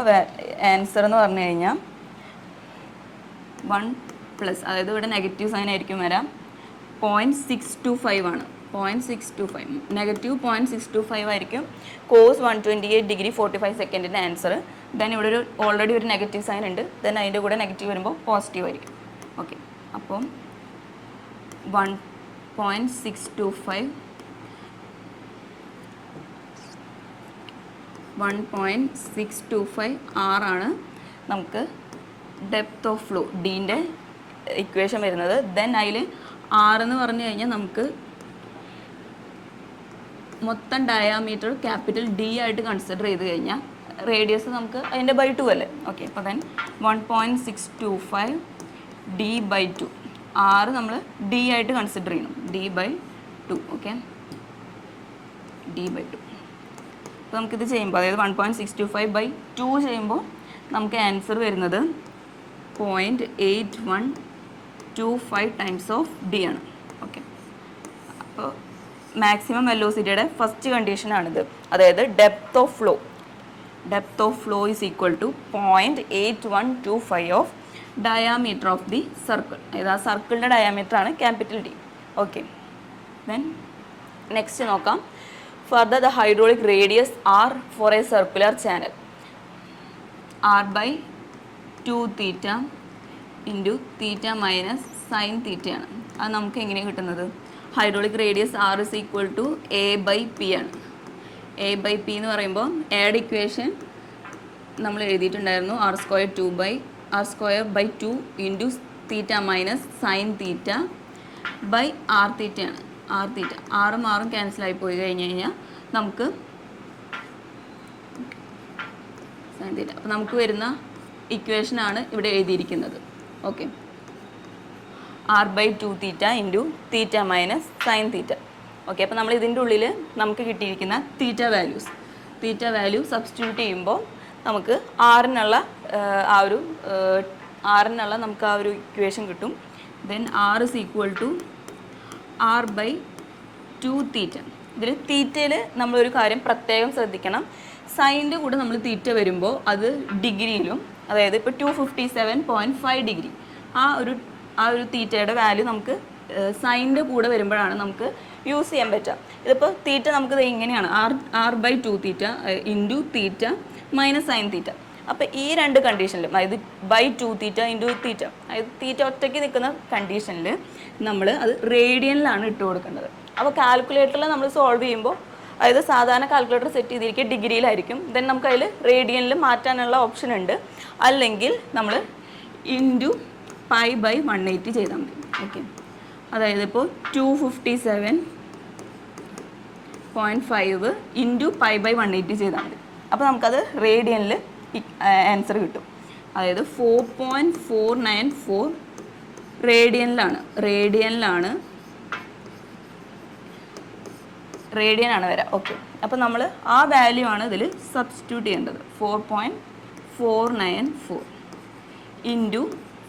ആൻസർ എന്ന് പറഞ്ഞു കഴിഞ്ഞാൽ 1 പ്ലസ് അതായത് ഇവിടെ നെഗറ്റീവ് സൈൻ ആയിരിക്കും വരാം 0.625 ആണ്. 0.625 നെഗറ്റീവ് 0.625 ആയിരിക്കും കോസ് 128 ഡിഗ്രി 45 സെക്കൻഡിൻ്റെ ആൻസർ. ദെൻ ഇവിടെ ഓൾറെഡി ഒരു നെഗറ്റീവ് സൈൻ ഉണ്ട്, ദെൻ അതിൻ്റെ കൂടെ നെഗറ്റീവ് വരുമ്പോൾ പോസിറ്റീവ് ആയിരിക്കും. ഓക്കെ അപ്പം 1.625 R ആണ് നമുക്ക് ഡെപ്ത് ഓഫ് ഫ്ലോ ഡീൻ്റെ ഇക്വേഷൻ വരുന്നത്. ദെൻ അതിൽ R എന്ന് പറഞ്ഞു കഴിഞ്ഞാൽ നമുക്ക് മൊത്തം ഡയാമീറ്റർ ക്യാപിറ്റൽ ഡി ആയിട്ട് കൺസിഡർ ചെയ്ത് കഴിഞ്ഞാൽ റേഡിയസ് നമുക്ക് അതിൻ്റെ ബൈ 2 അല്ലേ. ഓക്കെ അപ്പോൾ ദെൻ 1.625 ഡി ബൈ 2 R നമ്മൾ ഡി ആയിട്ട് കൺസിഡർ ചെയ്യണം, D by 2. Okay D by 2. അപ്പോൾ നമുക്കിത് ചെയ്യുമ്പോൾ അതായത് 1.625 ബൈ 2 ചെയ്യുമ്പോൾ നമുക്ക് ആൻസർ വരുന്നത് 0.8125 ടൈംസ് ഓഫ് ഡി ആണ്. ഓക്കെ, അപ്പോൾ മാക്സിമം വെലോസിറ്റിയുടെ ഫസ്റ്റ് കണ്ടീഷനാണിത്. അതായത് depth of flow is equal to 0.8125 of diameter of the circle. അതായത് ആ സർക്കിളിൻ്റെ ഡയാമീറ്റർ ആണ് capital D. Okay, then next നോക്കാം. Further the hydraulic radius R for a circular channel r by 2 theta into theta minus sine തീറ്റയാണ്. അത് നമുക്ക് എങ്ങനെയാണ് കിട്ടുന്നത്? Hydraulic radius R is equal to A by P ആണ്. എ ബൈ പി എന്ന് പറയുമ്പോൾ എയുടെ ഇക്വേഷൻ നമ്മൾ എഴുതിയിട്ടുണ്ടായിരുന്നു R square by 2 into theta minus sine theta by R തീറ്റയാണ്. ആറും ക്യാൻസലായി പോയി കഴിഞ്ഞ് കഴിഞ്ഞാൽ നമുക്ക് സൈൻ തീറ്റ. അപ്പോൾ നമുക്ക് വരുന്ന ഇക്വേഷനാണ് ഇവിടെ എഴുതിയിരിക്കുന്നത്. Okay, R by 2 theta into theta minus sine theta. Okay, അപ്പോൾ നമ്മൾ ഇതിൻ്റെ ഉള്ളിൽ നമുക്ക് കിട്ടിയിരിക്കുന്ന തീറ്റ വാല്യൂ സബ്സ്റ്റിറ്റ്യൂട്ട് ചെയ്യുമ്പോൾ നമുക്ക് ആറിനുള്ള നമുക്ക് ആ ഒരു ഇക്വേഷൻ കിട്ടും. Then R is equal to R by 2 theta. ഇതിൽ തീറ്റയിൽ നമ്മളൊരു കാര്യം പ്രത്യേകം ശ്രദ്ധിക്കണം. സൈൻ്റെ കൂടെ നമ്മൾ തീറ്റ വരുമ്പോൾ അത് ഡിഗ്രിയിലും, അതായത് ഇപ്പോൾ 257.5 ഡിഗ്രി ആ ഒരു തീറ്റയുടെ വാല്യൂ നമുക്ക് സൈൻ്റെ കൂടെ വരുമ്പോഴാണ് നമുക്ക് യൂസ് ചെയ്യാൻ പറ്റുക. ഇതിപ്പോൾ തീറ്റ നമുക്കിത് ഇങ്ങനെയാണ്, R by 2 theta into theta minus sine theta. അപ്പോൾ ഈ രണ്ട് കണ്ടീഷനിലും, അതായത് ബൈ 2 തീറ്റ ഇൻറ്റു തീറ്റ, അതായത് തീറ്റ ഒറ്റയ്ക്ക് നിൽക്കുന്ന കണ്ടീഷനിൽ നമ്മൾ അത് റേഡിയനിലാണ് ഇട്ട് കൊടുക്കേണ്ടത്. അപ്പോൾ കാൽക്കുലേറ്ററിൽ നമ്മൾ സോൾവ് ചെയ്യുമ്പോൾ, അതായത് സാധാരണ കാൽക്കുലേറ്റർ സെറ്റ് ചെയ്തിരിക്കുക ഡിഗ്രിയിലായിരിക്കും. ദെൻ നമുക്ക് അതിൽ റേഡിയനിൽ മാറ്റാനുള്ള ഓപ്ഷൻ ഉണ്ട്. അല്ലെങ്കിൽ നമ്മൾ ഇൻറ്റു പൈ ബൈ 180 ചെയ്താൽ മതി. ഓക്കെ, അതായത് ഇപ്പോൾ 257.5 ഇൻറ്റു പൈ ബൈ 180 ചെയ്താൽ മതി. അപ്പോൾ നമുക്കത് റേഡിയനിൽ ആൻസർ കിട്ടും. അതായത് 4.494 റേഡിയനാണ് വരിക. ഓക്കെ, അപ്പോൾ നമ്മൾ ആ വാല്യൂ ആണ് ഇതിൽ സബ്സ്റ്റിറ്റ്യൂട്ട് ചെയ്യേണ്ടത്. 4.494 ഇൻറ്റു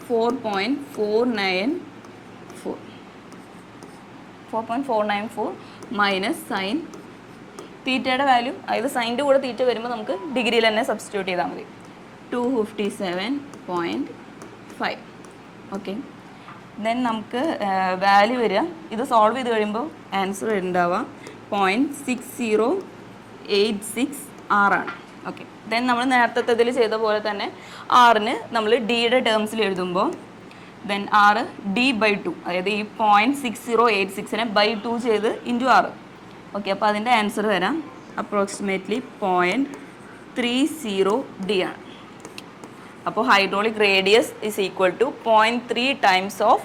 4.494 മൈനസ് സൈൻ തീറ്റയുടെ വാല്യൂ, അതായത് സൈൻ്റെ കൂടെ തീറ്റ വരുമ്പോൾ നമുക്ക് ഡിഗ്രിയിൽ തന്നെ സബ്സ്റ്റിറ്റ്യൂട്ട് ചെയ്താൽ മതി. 257.5. ഓക്കെ, ദെൻ നമുക്ക് വാല്യൂ വരിക, ഇത് സോൾവ് ചെയ്ത് കഴിയുമ്പോൾ ആൻസർ ഉണ്ടാവുക 0.6086 ആറാണ്. ഓക്കെ, ദെൻ നമ്മൾ നേരത്തെ ഇതിൽ ചെയ്ത പോലെ തന്നെ ആറിന് നമ്മൾ ഡിയുടെ ടേംസിൽ എഴുതുമ്പോൾ ദെൻ ആറ് ഡി ബൈ 2, അതായത് ഈ 0.6086നെ ബൈ 2 ചെയ്ത് ഇൻറ്റു 6. ഓക്കെ, അപ്പോൾ അതിൻ്റെ ആൻസർ വരാം അപ്രോക്സിമേറ്റ്ലി 0.30 ഡി ആണ്. അപ്പോൾ hydraulic radius is equal to 0.3 times of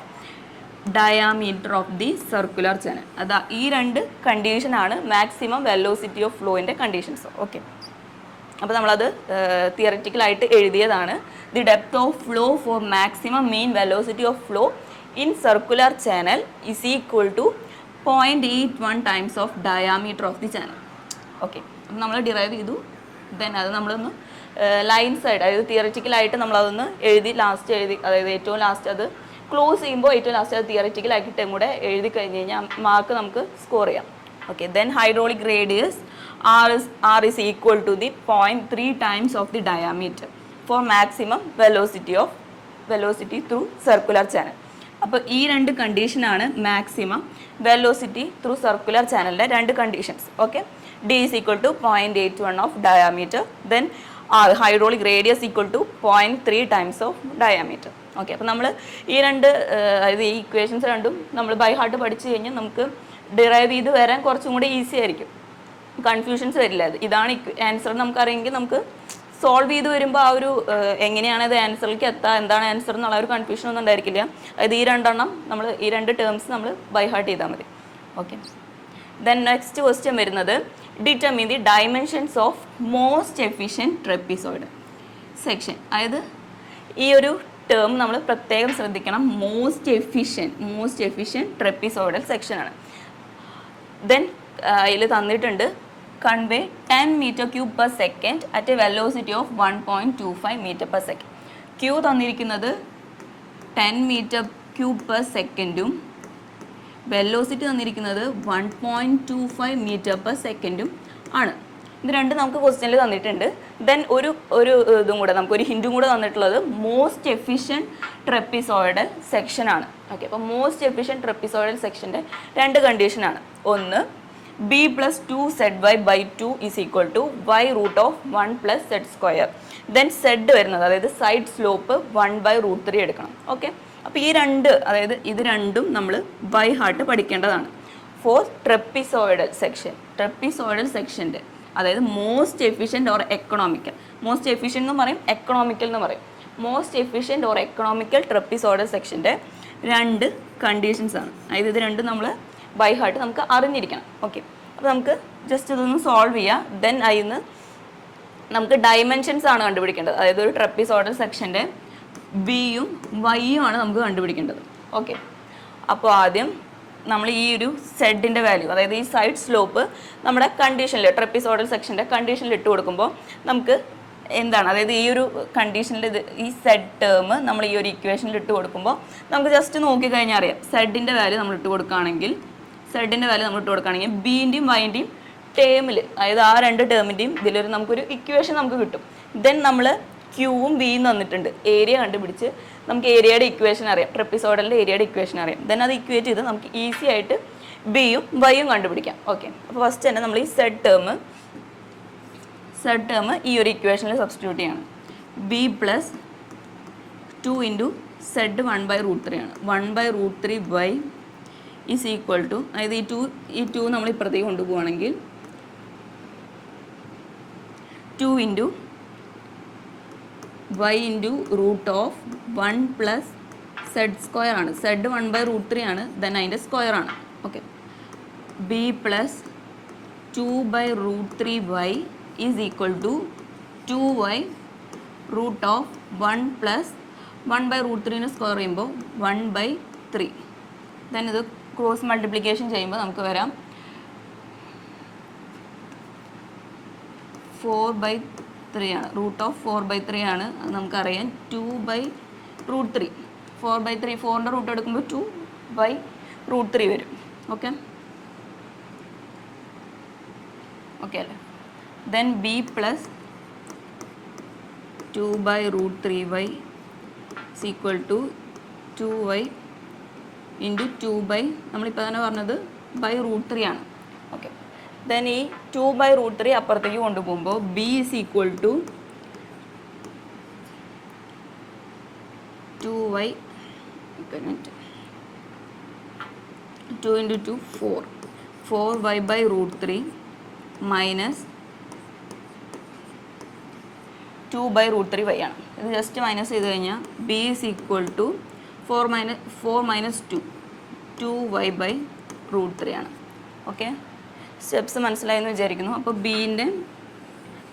diameter of the circular channel. അതാ ഈ രണ്ട് കണ്ടീഷനാണ് മാക്സിമം വെലോസിറ്റി ഓഫ് ഫ്ലോയിൻ്റെ കണ്ടീഷൻസ്. ഓക്കെ, അപ്പോൾ നമ്മളത് തിയററ്റിക്കലായിട്ട് എഴുതിയതാണ്. The depth of flow for maximum mean velocity of flow in circular channel is equal to 0.81 times of diameter of the channel. Okay, അപ്പോൾ നമ്മൾ ഡിറൈവ് ചെയ്തു. ദെൻ അത് നമ്മളൊന്ന് ലൈൻസ് ആയിട്ട്, അതായത് തിയററ്റിക്കലായിട്ട് നമ്മളതൊന്ന് ലാസ്റ്റ് എഴുതി, അതായത് ഏറ്റവും ലാസ്റ്റ് അത് ക്ലോസ് ചെയ്യുമ്പോൾ ഏറ്റവും ലാസ്റ്റ് അത് തിയററ്റിക്കലാക്കിയിട്ടും കൂടെ എഴുതി കഴിഞ്ഞ് കഴിഞ്ഞാൽ മാർക്ക് നമുക്ക് സ്കോർ ചെയ്യാം. Okay, then hydraulic radius R is equal to the 0.3 times of the diameter for maximum velocity through circular channel. അപ്പോൾ ഈ രണ്ട് കണ്ടീഷനാണ് മാക്സിമം വെലോസിറ്റി ത്രൂ സർക്കുലർ ചാനലിൻ്റെ രണ്ട് conditions. Okay, D is equal to 0.81 of diameter, then hydraulic radius equal to 0.3 times of diameter. Okay, അപ്പോൾ നമ്മൾ ഈ രണ്ട്, അതായത് ഈ ഇക്വേഷൻസ് രണ്ടും നമ്മൾ ബൈ ഹാർട്ട് പഠിച്ചു കഴിഞ്ഞാൽ നമുക്ക് ഡിറൈവ് ചെയ്ത് വരാൻ കുറച്ചും കൂടി ഈസി ആയിരിക്കും, കൺഫ്യൂഷൻസ് വരില്ല. ഇതാണ് ആൻസർ നമുക്കറിയെങ്കിൽ നമുക്ക് സോൾവ് ചെയ്ത് വരുമ്പോൾ ആ ഒരു എങ്ങനെയാണ് ഇത് ആൻസറിലേക്ക് എത്തുക, എന്താണ് ആൻസർ എന്നുള്ള ഒരു കൺഫ്യൂഷൻ ഒന്നും ഉണ്ടായിരിക്കില്ല. അതായത് ഈ രണ്ടെണ്ണം നമ്മൾ, ഈ രണ്ട് ടേംസ് നമ്മൾ ബൈ ഹാർട്ട് ചെയ്താൽ മതി. ഓക്കെ, ദെൻ നെക്സ്റ്റ് ക്വസ്റ്റ്യൻ വരുന്നത് determine the dimensions of most efficient trapezoid section. അതായത് ഈ ഒരു ടേം നമ്മൾ പ്രത്യേകം ശ്രദ്ധിക്കണം. മോസ്റ്റ് എഫിഷ്യൻറ്റ് ട്രപ്പീസോയിഡൽ സെക്ഷനാണ്. ദെൻ അതിൽ തന്നിട്ടുണ്ട് convey 10 meter cube per second at a velocity of 1.25 meter per second. Q തന്നിരിക്കുന്നത് 10 meter cube per secondും വെലോസിറ്റി തന്നിരിക്കുന്നത് 1.25 meter per secondും ആണ്. ഇത് രണ്ട് നമുക്ക് ക്വസ്റ്റ്യനിൽ തന്നിട്ടുണ്ട്. ദെൻ ഒരു ഇതും കൂടെ നമുക്കൊരു ഹിൻറ്റും കൂടെ തന്നിട്ടുള്ളത് മോസ്റ്റ് എഫിഷ്യൻറ്റ് ട്രപ്പിസോയിഡൽ സെക്ഷനാണ്. ഓക്കെ, അപ്പോൾ മോസ്റ്റ് എഫിഷ്യൻറ്റ് ട്രപ്പിസോയിഡൽ സെക്ഷൻ്റെ രണ്ട് കണ്ടീഷനാണ്. ഒന്ന്, b + 2zy/2 = y√1 + z². Then z വരുന്നത്, അതായത് സൈഡ് സ്ലോപ്പ് 1/√3 എടുക്കണം. ഓക്കെ, അപ്പോൾ ഈ രണ്ട്, അതായത് ഇത് രണ്ടും നമ്മൾ ബൈ ഹാർട്ട് പഠിക്കേണ്ടതാണ് ഫോർ ട്രപ്പിസോയിഡൽ സെക്ഷൻ. ട്രപ്പിസോയിഡൽ സെക്ഷൻ്റെ, അതായത് most efficient or economical, most efficient എന്ന് പറയും, എക്കണോമിക്കൽ എന്ന് പറയും. Most efficient or economical trapezoidal സെക്ഷൻ്റെ രണ്ട് കണ്ടീഷൻസ് ആണ്. അതായത് ഇത് രണ്ടും നമ്മൾ ബൈ ഹാർട്ട് നമുക്ക് അറിഞ്ഞിരിക്കണം. ഓക്കെ, അപ്പോൾ നമുക്ക് ജസ്റ്റ് ഇതൊന്ന് സോൾവ് ചെയ്യാം. ദെൻ അതിന്ന് നമുക്ക് ഡയമെൻഷൻസ് ആണ് കണ്ടുപിടിക്കേണ്ടത്. അതായത് ഒരു ട്രപ്പിസോയിഡൽ സെക്ഷൻ്റെ ബിയും വൈയും ആണ് നമുക്ക് കണ്ടുപിടിക്കേണ്ടത്. ഓക്കെ, അപ്പോൾ ആദ്യം നമ്മൾ ഈ ഒരു സെഡിൻ്റെ വാല്യൂ, അതായത് ഈ സൈഡ് സ്ലോപ്പ് നമ്മുടെ കണ്ടീഷനിൽ, ട്രപ്പിസോയിഡൽ സെക്ഷൻ്റെ കണ്ടീഷനിൽ ഇട്ട് കൊടുക്കുമ്പോൾ നമുക്ക് എന്താണ്, അതായത് ഈ ഒരു കണ്ടീഷനിൽ ഈ സെഡ് ടേം നമ്മൾ ഈ ഒരു ഇക്വേഷനിൽ ഇട്ട് കൊടുക്കുമ്പോൾ നമുക്ക് ജസ്റ്റ് നോക്കിക്കഴിഞ്ഞാൽ അറിയാം. സെഡിൻ്റെ വാല്യൂ നമ്മൾ ഇട്ട് കൊടുക്കുകയാണെങ്കിൽ ബിൻ്റെയും വൈൻ്റെയും ടേമിൽ, അതായത് ആ രണ്ട് ടേമിൻ്റെയും ഇതിലൊരു നമുക്കൊരു ഇക്വേഷൻ നമുക്ക് കിട്ടും. ദെൻ നമ്മൾ ക്യൂവും ബിയും തന്നിട്ടുണ്ട്. ഏരിയ കണ്ടുപിടിച്ച് നമുക്ക് ഏരിയയുടെ ഇക്വേഷൻ അറിയാം, ട്രപ്പിസോയിഡലിൻ്റെ ഏരിയയുടെ ഇക്വേഷൻ അറിയാം. ദെൻ അത് ഇക്വേറ്റ് ചെയ്ത് നമുക്ക് ഈസി ആയിട്ട് ബിയും വൈയും കണ്ടുപിടിക്കാം. ഓക്കെ, അപ്പോൾ ഫസ്റ്റ് തന്നെ നമ്മൾ ഈ സെഡ് ടേം ഈ ഒരു ഇക്വേഷനിൽ സബ്സ്റ്റിറ്റ്യൂട്ട് ചെയ്യണം. ബി + 2 × z 1/√3 ആണ്. 1/√3y = അതായത് ഈ ടു നമ്മൾ ഇപ്പുറത്തേക്ക് കൊണ്ടുപോവുകയാണെങ്കിൽ 2 × y × √1 + z² ആണ്. z 1/√3 ആണ്, ദെൻ അതിൻ്റെ സ്ക്വയർ ആണ്. Okay, b + 2/√3y = 2y √1 + 1/√3 square ചെയ്യുമ്പോൾ 1/3. ദെൻ ഇത് ക്രോസ് മൾട്ടിപ്ലിക്കേഷൻ ചെയ്യുമ്പോൾ നമുക്ക് വരാം 4/3 ആണ്. √4/3 ആണ്. അത് നമുക്കറിയാം 2/√3. 4/3, 4ൻ്റെ റൂട്ട് എടുക്കുമ്പോൾ 2/√3 വരും. ഓക്കെ അല്ലേ. ദെൻ b + 2/√3y = 2y × 2 നമ്മളിപ്പോൾ തന്നെ പറഞ്ഞത് √3 ആണ്. ഓക്കെ, ദെൻ ഈ 2/√3 അപ്പുറത്തേക്ക് കൊണ്ടുപോകുമ്പോൾ b = 2y 2 × 2 4 4y/√3 - 2/√3y ആണ്. ഇത് ജസ്റ്റ് മൈനസ് ചെയ്ത് കഴിഞ്ഞാൽ b = 4 - 2 2y/√3 ആണ്. ഓക്കെ, സ്റ്റെപ്സ് മനസ്സിലായെന്ന് വിചാരിക്കുന്നു. അപ്പോൾ ബീൻ്റെ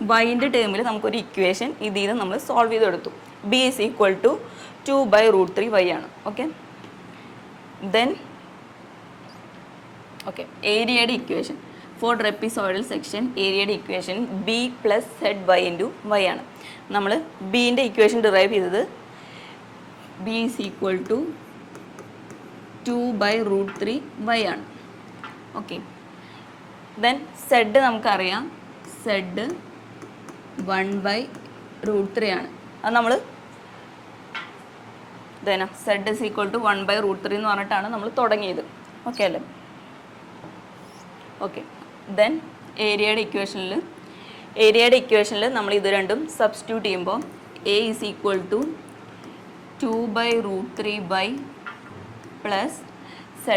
വൈൻ്റെ ടേമിൽ നമുക്കൊരു ഇക്വേഷൻ ഇതിൽ നിന്ന് നമ്മൾ സോൾവ് ചെയ്തെടുത്തു. b = 2/√3y ആണ്. ഓക്കെ, ദെൻ ഏരിയയുടെ ഇക്വേഷൻ ഫോർ ട്രപ്പിസോയിഡൽ സെക്ഷൻ, ഏരിയയുടെ equation b + z y × y ആണ്. നമ്മൾ ബീൻ്റെ ഇക്വേഷൻ ഡിറൈവ് ചെയ്തത് b = 2/√3y ആണ്. ഓക്കെ, ദെൻ z നമുക്കറിയാം, z 1/√3 ആണ്. അത് നമ്മൾ z = 1/√3 എന്ന് പറഞ്ഞിട്ടാണ് നമ്മൾ തുടങ്ങിയത്. ഓക്കെ അല്ലേ. ഓക്കെ, ദെൻ ഏരിയയുടെ ഇക്വേഷനിൽ നമ്മൾ ഇത് രണ്ടും സബ്സ്റ്റിറ്റ്യൂട്ട് ചെയ്യുമ്പോൾ a = 2/√3y + z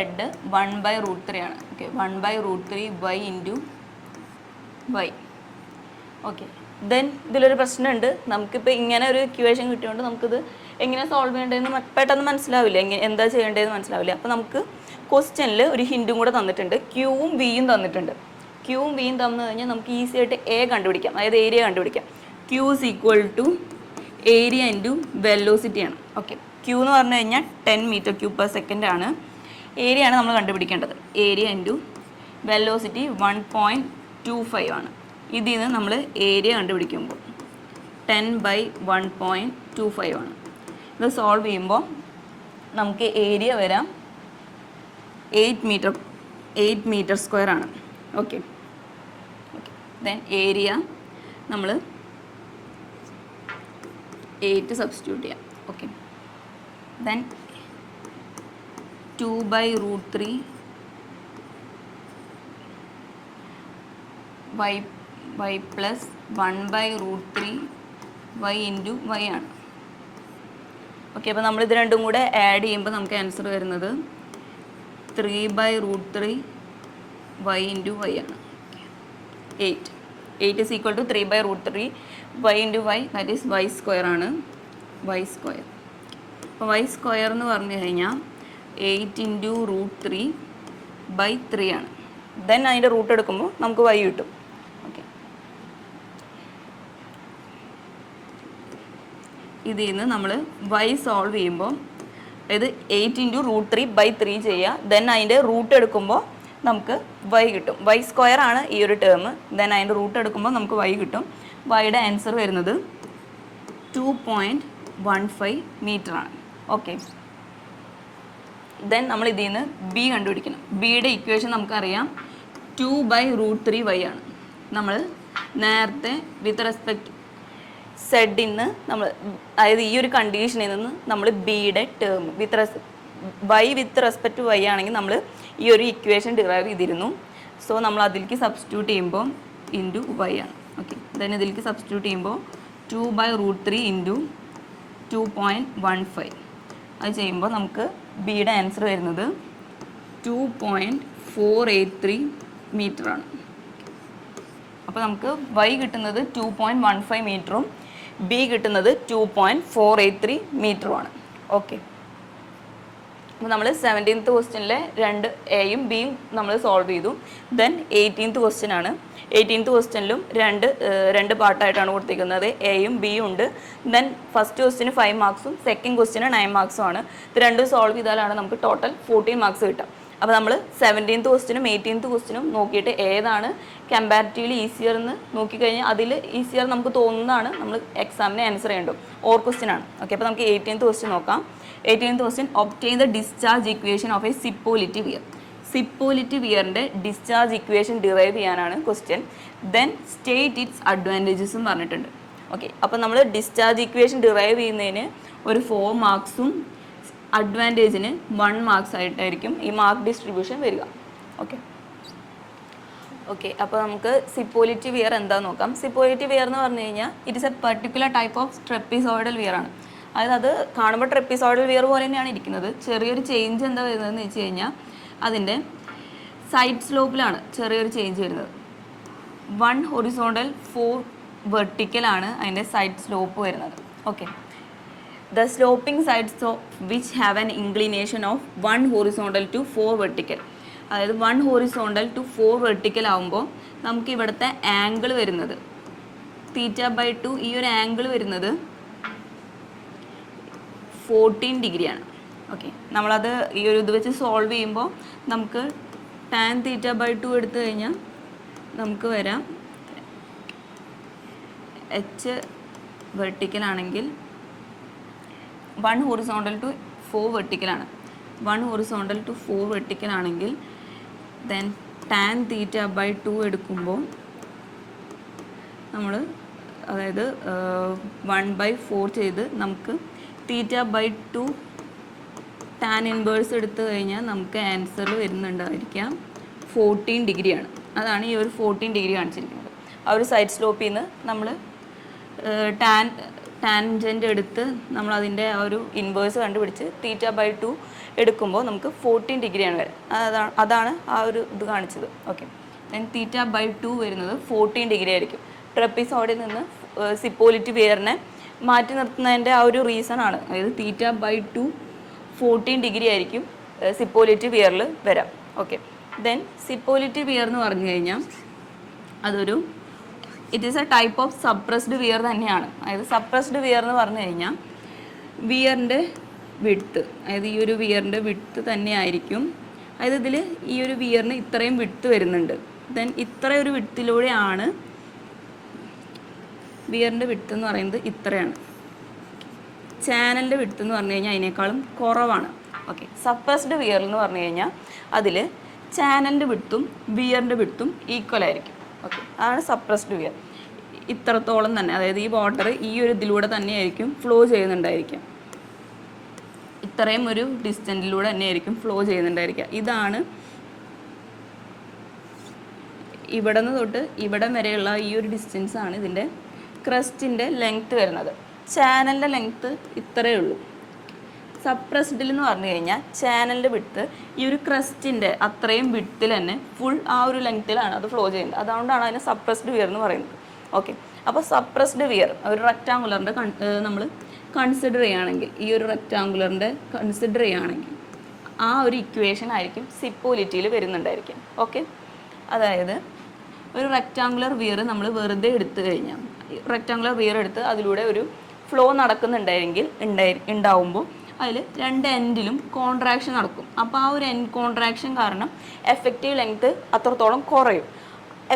1/√3 ആണ്. Okay, 1/√3y × y. Okay, then ഇതിലൊരു പ്രശ്നമുണ്ട്. നമുക്കിപ്പോൾ ഇങ്ങനെ ഒരു ഇക്വേഷൻ കിട്ടിയതുകൊണ്ട് നമുക്കിത് എങ്ങനെ സോൾവ് ചെയ്യേണ്ടതെന്ന് പെട്ടെന്ന് മനസ്സിലാവില്ല, എന്താ ചെയ്യേണ്ടതെന്ന് മനസ്സിലാവില്ല. അപ്പോൾ നമുക്ക് ക്വസ്റ്റ്യനിൽ ഒരു ഹിൻറ്റും കൂടെ തന്നിട്ടുണ്ട്. ക്യൂവും ബിയും തന്നിട്ടുണ്ട്. ക്യൂവും ബിയും തന്നു കഴിഞ്ഞാൽ നമുക്ക് ഈസി ആയിട്ട് എ കണ്ടുപിടിക്കാം, അതായത് ഏരിയ കണ്ടുപിടിക്കാം. ക്യൂ = ഏരിയ × വെലോസിറ്റി ആണ്. ഓക്കെ, ക്യൂ എന്ന് പറഞ്ഞു കഴിഞ്ഞാൽ 10 m³ per second ആണ്. ഏരിയ ആണ് നമ്മൾ കണ്ടുപിടിക്കേണ്ടത്. ഏരിയ × വെലോസിറ്റി 1.25 1.25 ആണ്. ഇതിൽ നിന്ന് നമ്മൾ ഏരിയ കണ്ടുപിടിക്കുമ്പോൾ 10/1.25 ആണ്. ഇത് സോൾവ് ചെയ്യുമ്പോൾ നമുക്ക് ഏരിയ വരാം 8 മീറ്റർ സ്ക്വയർ ആണ്. ഓക്കെ. ദെൻ ഏരിയ നമ്മൾ 8 സബ്സ്റ്റിറ്റ്യൂട്ട് ചെയ്യാം. Okay. Then 2/√3 y plus 1/√3 y into y ആണ്. ഓക്കെ. അപ്പോൾ നമ്മളിത് രണ്ടും കൂടെ ആഡ് ചെയ്യുമ്പോൾ നമുക്ക് ആൻസർ വരുന്നത് 3/√3 y ഇൻറ്റു y ആണ്. 8 is equal to 3/√3 y into y, that is y square ആണ്. y square. അപ്പോൾ y സ്ക്വയർ എന്ന് പറഞ്ഞു കഴിഞ്ഞാൽ 8 ഇൻറ്റു √3/3 ആണ്. ദെൻ അതിൻ്റെ റൂട്ട് എടുക്കുമ്പോൾ നമുക്ക് y കിട്ടും. ഓക്കെ. ഇതിൽ നിന്ന് നമ്മൾ y സോൾവ് ചെയ്യുമ്പോൾ അതായത് 8 ഇൻറ്റു √3/3 ചെയ്യുക. ദെൻ അതിൻ്റെ റൂട്ട് എടുക്കുമ്പോൾ നമുക്ക് y കിട്ടും. y സ്ക്വയർ ആണ് ഈ ഒരു ടേം. ദെൻ അതിൻ്റെ റൂട്ട് എടുക്കുമ്പോൾ നമുക്ക് y കിട്ടും. വൈയുടെ ആൻസർ വരുന്നത് 2.15 മീറ്റർ ആണ്. ഓക്കെ. ദെൻ നമ്മൾ ഇതിൽ നിന്ന് ബി കണ്ടുപിടിക്കണം. ബിയുടെ ഇക്വേഷൻ നമുക്കറിയാം 2/√3y ആണ്. നമ്മൾ നേരത്തെ വിത്ത് റെസ്പെക്ട് സെഡിൽ നിന്ന് നമ്മൾ അതായത് ഈ ഒരു കണ്ടീഷനിൽ നിന്ന് നമ്മൾ ബിയുടെ ടേം വിത്ത് റെസ്പെക്ട് വൈ ആണെങ്കിൽ നമ്മൾ ഈ ഒരു ഇക്വേഷൻ ഡിറൈവ് ചെയ്തിരുന്നു. സോ നമ്മൾ അതിലേക്ക് സബ്സ്റ്റിറ്റ്യൂട്ട് ചെയ്യുമ്പോൾ ഇൻറ്റു വൈ ആണ്. ഓക്കെ. ദെൻ ഇതിലേക്ക് സബ്സ്റ്റിറ്റ്യൂട്ട് ചെയ്യുമ്പോൾ 2/√3 ഇൻറ്റു 2.15 അത് ചെയ്യുമ്പോൾ നമുക്ക് ബിയുടെ ആൻസർ വരുന്നത് 2.483 മീറ്റർ ആണ്. അപ്പോൾ നമുക്ക് വൈ കിട്ടുന്നത് 2.15 മീറ്ററും ബി കിട്ടുന്നത് 2.483 മീറ്ററുമാണ്. ഓക്കെ. അപ്പോൾ നമ്മൾ 17th ക്വസ്റ്റ്യനിലെ 2 എയും ബിയും നമ്മൾ സോൾവ് ചെയ്തു. ദെൻ 18th ക്വസ്റ്റ്യൻ ആണ്. 18th ക്വസ്റ്റ്യനിലും രണ്ട് പാർട്ടായിട്ടാണ് കൊടുത്തിരിക്കുന്നത്. എയും ബിയും ഉണ്ട്. ദെൻ ഫസ്റ്റ് ക്വസ്റ്റ്യന് 5 മാർക്സും സെക്കൻഡ് ക്വസ്റ്റ്യന് 9 മാർക്സും ആണ്. ഇത് രണ്ടും സോൾവ് ചെയ്താലാണ് നമുക്ക് ടോട്ടൽ 14 മാർക്സ് കിട്ടുക. അപ്പോൾ നമ്മൾ 17th ക്വസ്റ്റ്യനും 18th ക്വസ്റ്റ്യനും നോക്കിയിട്ട് ഏതാണ് കമ്പാരിറ്റീവ്ലി ഈസിയർ എന്ന് നോക്കിക്കഴിഞ്ഞാൽ അതിൽ ഈസിയർ നമുക്ക് തോന്നുന്നതാണ് നമ്മൾ എക്സാമിന് ആൻസർ ചെയ്യേണ്ടത്. ഓർ ക്വസ്റ്റ്യൻ ആണ്. ഓക്കെ. അപ്പോൾ നമുക്ക് 18th ക്വസ്റ്റ്യൻ നോക്കാം. 18th question obtain the discharge equation of a Cipolletti weir. Cipolletti വിയറിൻ്റെ ഡിസ്ചാർജ് ഇക്വേഷൻ ഡിറൈവ് ചെയ്യാനാണ് ക്വസ്റ്റ്യൻ. ദെൻ സ്റ്റേറ്റ് ഇറ്റ്സ് അഡ്വാൻറ്റേജസും പറഞ്ഞിട്ടുണ്ട്. ഓക്കെ. അപ്പോൾ നമ്മൾ ഡിസ്ചാർജ് ഇക്വേഷൻ ഡിറൈവ് ചെയ്യുന്നതിന് ഒരു 4 മാർക്സും അഡ്വാൻറ്റേജിന് 1 മാർക്സ് ആയിട്ടായിരിക്കും ഈ മാർക്ക് ഡിസ്ട്രിബ്യൂഷൻ വരിക. ഓക്കെ. അപ്പോൾ നമുക്ക് സിപ്പോലിറ്റി വിയർ എന്താണെന്ന് നോക്കാം. സിപ്പോലിറ്റി വിയർ എന്ന് പറഞ്ഞു കഴിഞ്ഞാൽ it is a particular type of trapezoidal weir ആണ്. അതായത് അത് കാണുമ്പോൾ ട്രെപ്പിസോയിഡൽ വിയർ പോലെ തന്നെയാണ് ഇരിക്കുന്നത്. ചെറിയൊരു ചേഞ്ച് എന്താ വരുന്നതെന്ന് വെച്ച് കഴിഞ്ഞാൽ അതിൻ്റെ സൈഡ് സ്ലോപ്പിലാണ് ചെറിയൊരു ചേഞ്ച് വരുന്നത്. 1 ഹൊറിസോണ്ടൽ 4 വെർട്ടിക്കലാണ് അതിൻ്റെ സൈഡ് സ്ലോപ്പ് വരുന്നത്. Okay. The sloping sides of which have an inclination of 1 horizontal to 4 vertical. അതായത് 1 horizontal to 4 vertical ആകുമ്പോൾ നമുക്ക് ഇവിടുത്തെ ആംഗിൾ വരുന്നത് θ/2. ഈ ഒരു ആംഗിൾ വരുന്നത് 14 ഡിഗ്രിയാണ്. ഓക്കെ. നമ്മളത് ഈ ഒരു ഇത് വെച്ച് സോൾവ് ചെയ്യുമ്പോൾ നമുക്ക് tan θ/2 എടുത്തു കഴിഞ്ഞാൽ നമുക്ക് വരാം h വെർട്ടിക്കൽ ആണെങ്കിൽ 1 ഹൊറിസോണ്ടൽ ടു 4 വെർട്ടിക്കലാണ്. 1 ഹൊറിസോണ്ടൽ ടു 4 വെർട്ടിക്കൽ ആണെങ്കിൽ ദെൻ tan θ/2 എടുക്കുമ്പോൾ നമ്മൾ അതായത് 1/4 ചെയ്ത് നമുക്ക് θ/2 tan ഇൻവേഴ്സ് എടുത്തു കഴിഞ്ഞാൽ നമുക്ക് ആൻസർ വരുന്നുണ്ടായിരിക്കാം 14 ഡിഗ്രിയാണ്. അതാണ് ഈ ഒരു 14 ഡിഗ്രി കാണിച്ചിരിക്കുന്നത്. ആ ഒരു സൈഡ് സ്ലോപ്പിൽ നിന്ന് നമ്മൾ ടാൻജൻ്റ് എടുത്ത് നമ്മളതിൻ്റെ ആ ഒരു ഇൻവേഴ്സ് കണ്ടുപിടിച്ച് θ/2 എടുക്കുമ്പോൾ നമുക്ക് 14 ഡിഗ്രിയാണ് വരെ. അതാണ് ആ ഒരു ഇത് കാണിച്ചത്. ഓക്കെ. ദെൻ θ/2 വരുന്നത് 14 ഡിഗ്രി ആയിരിക്കും. ട്രെപ്പിസോയിഡിൽ നിന്ന് സിപ്പോലിറ്റി വിയറിനെ മാറ്റി നിർത്തുന്നതിൻ്റെ ആ ഒരു റീസൺ ആണ്. അതായത് θ/2 14 ഡിഗ്രി ആയിരിക്കും സിപ്പോലിറ്റി വിയറിൽ വരാം. ഓക്കെ. ദെൻ സിപ്പോലിറ്റി വിയർ എന്ന് പറഞ്ഞു കഴിഞ്ഞാൽ അതൊരു it is a type of suppressed weir തന്നെയാണ്. അതായത് സപ്രസ്ഡ് വിയർ എന്ന് പറഞ്ഞു കഴിഞ്ഞാൽ വിയറിൻ്റെ വിഡ്ത്ത്, അതായത് ഈ ഒരു വിയറിൻ്റെ വിഡ്ത്ത് തന്നെ ആയിരിക്കും. അതായത് ഇതിൽ ഈ ഒരു വിയറിന് ഇത്രയും വിഡ്ത്ത് വരുന്നുണ്ട്. ദെൻ ഇത്ര ഒരു വിട്ടിലൂടെയാണ് വിയറിൻ്റെ വിട്ട് എന്ന് പറയുന്നത് ഇത്രയാണ്. ചാനലിൻ്റെ വിട്ട് എന്ന് പറഞ്ഞു കഴിഞ്ഞാൽ അതിനേക്കാളും കുറവാണ്. ഓക്കെ, സപ്രസ്ഡ് വിയർ എന്ന് പറഞ്ഞു കഴിഞ്ഞാൽ അതിൽ ചാനലിൻ്റെ വിട്ടും വിയറിൻ്റെ വിട്ടും ഈക്വൽ ആയിരിക്കും. ഓക്കെ, അതാണ് സപ്രസ്ഡ് വിയർ. ഇത്രത്തോളം തന്നെ, അതായത് ഈ വാട്ടർ ഈ ഒരു ഇതിലൂടെ തന്നെ ആയിരിക്കും ഫ്ലോ ചെയ്യുന്നുണ്ടായിരിക്കും. ഇത്രയും ഒരു ഡിസ്റ്റൻറ്റിലൂടെ തന്നെ ആയിരിക്കും ഫ്ലോ ചെയ്യുന്നുണ്ടായിരിക്കുക. ഇതാണ് ഇവിടെ നിന്ന് തൊട്ട് ഇവിടം വരെയുള്ള ഈ ഒരു ഡിസ്റ്റൻസ് ആണ് ഇതിൻ്റെ ക്രസ്റ്റിൻ്റെ ലെങ്ത്ത് വരുന്നത്. ചാനലിൻ്റെ ലെങ്ത്ത് ഇത്രയേ ഉള്ളൂ. സപ്രസ്ഡിൽ എന്ന് പറഞ്ഞു കഴിഞ്ഞാൽ ചാനലിൻ്റെ വിട്ട് ഈ ഒരു ക്രസ്റ്റിൻ്റെ അത്രയും വിട്ടിൽ തന്നെ ഫുൾ ആ ഒരു ലെങ്ത്തിലാണ് അത് ഫ്ലോ ചെയ്യുന്നത്. അതുകൊണ്ടാണ് അതിനെ സപ്രസ്ഡ് വിയർ എന്ന് പറയുന്നത്. ഓക്കെ, അപ്പോൾ സപ്രസ്ഡ് വിയർ ഒരു റെക്റ്റാങ്കുലറിൻ്റെ നമ്മൾ കൺസിഡർ ചെയ്യുകയാണെങ്കിൽ, ഈ ഒരു റെക്റ്റാങ്കുലറിൻ്റെ കൺസിഡർ ചെയ്യുകയാണെങ്കിൽ ആ ഒരു ഇക്വേഷൻ ആയിരിക്കും സിപ്പോലിറ്റിയിൽ വരുന്നുണ്ടായിരിക്കും. ഓക്കെ, അതായത് ഒരു റെക്റ്റാങ്കുലർ വിയർ നമ്മൾ വെറുതെ എടുത്തു കഴിഞ്ഞാൽ, റെക്റ്റാങ്കുലർ വിയർ എടുത്ത് അതിലൂടെ ഒരു ഫ്ലോ നടക്കുന്നുണ്ടായെങ്കിൽ ഉണ്ടാവുമ്പോൾ അതിൽ രണ്ട് എൻഡിലും കോൺട്രാക്ഷൻ നടക്കും. അപ്പോൾ ആ ഒരു എൻഡ് കോൺട്രാക്ഷൻ കാരണം എഫക്റ്റീവ് ലെങ്ത്ത് അത്രത്തോളം കുറയും.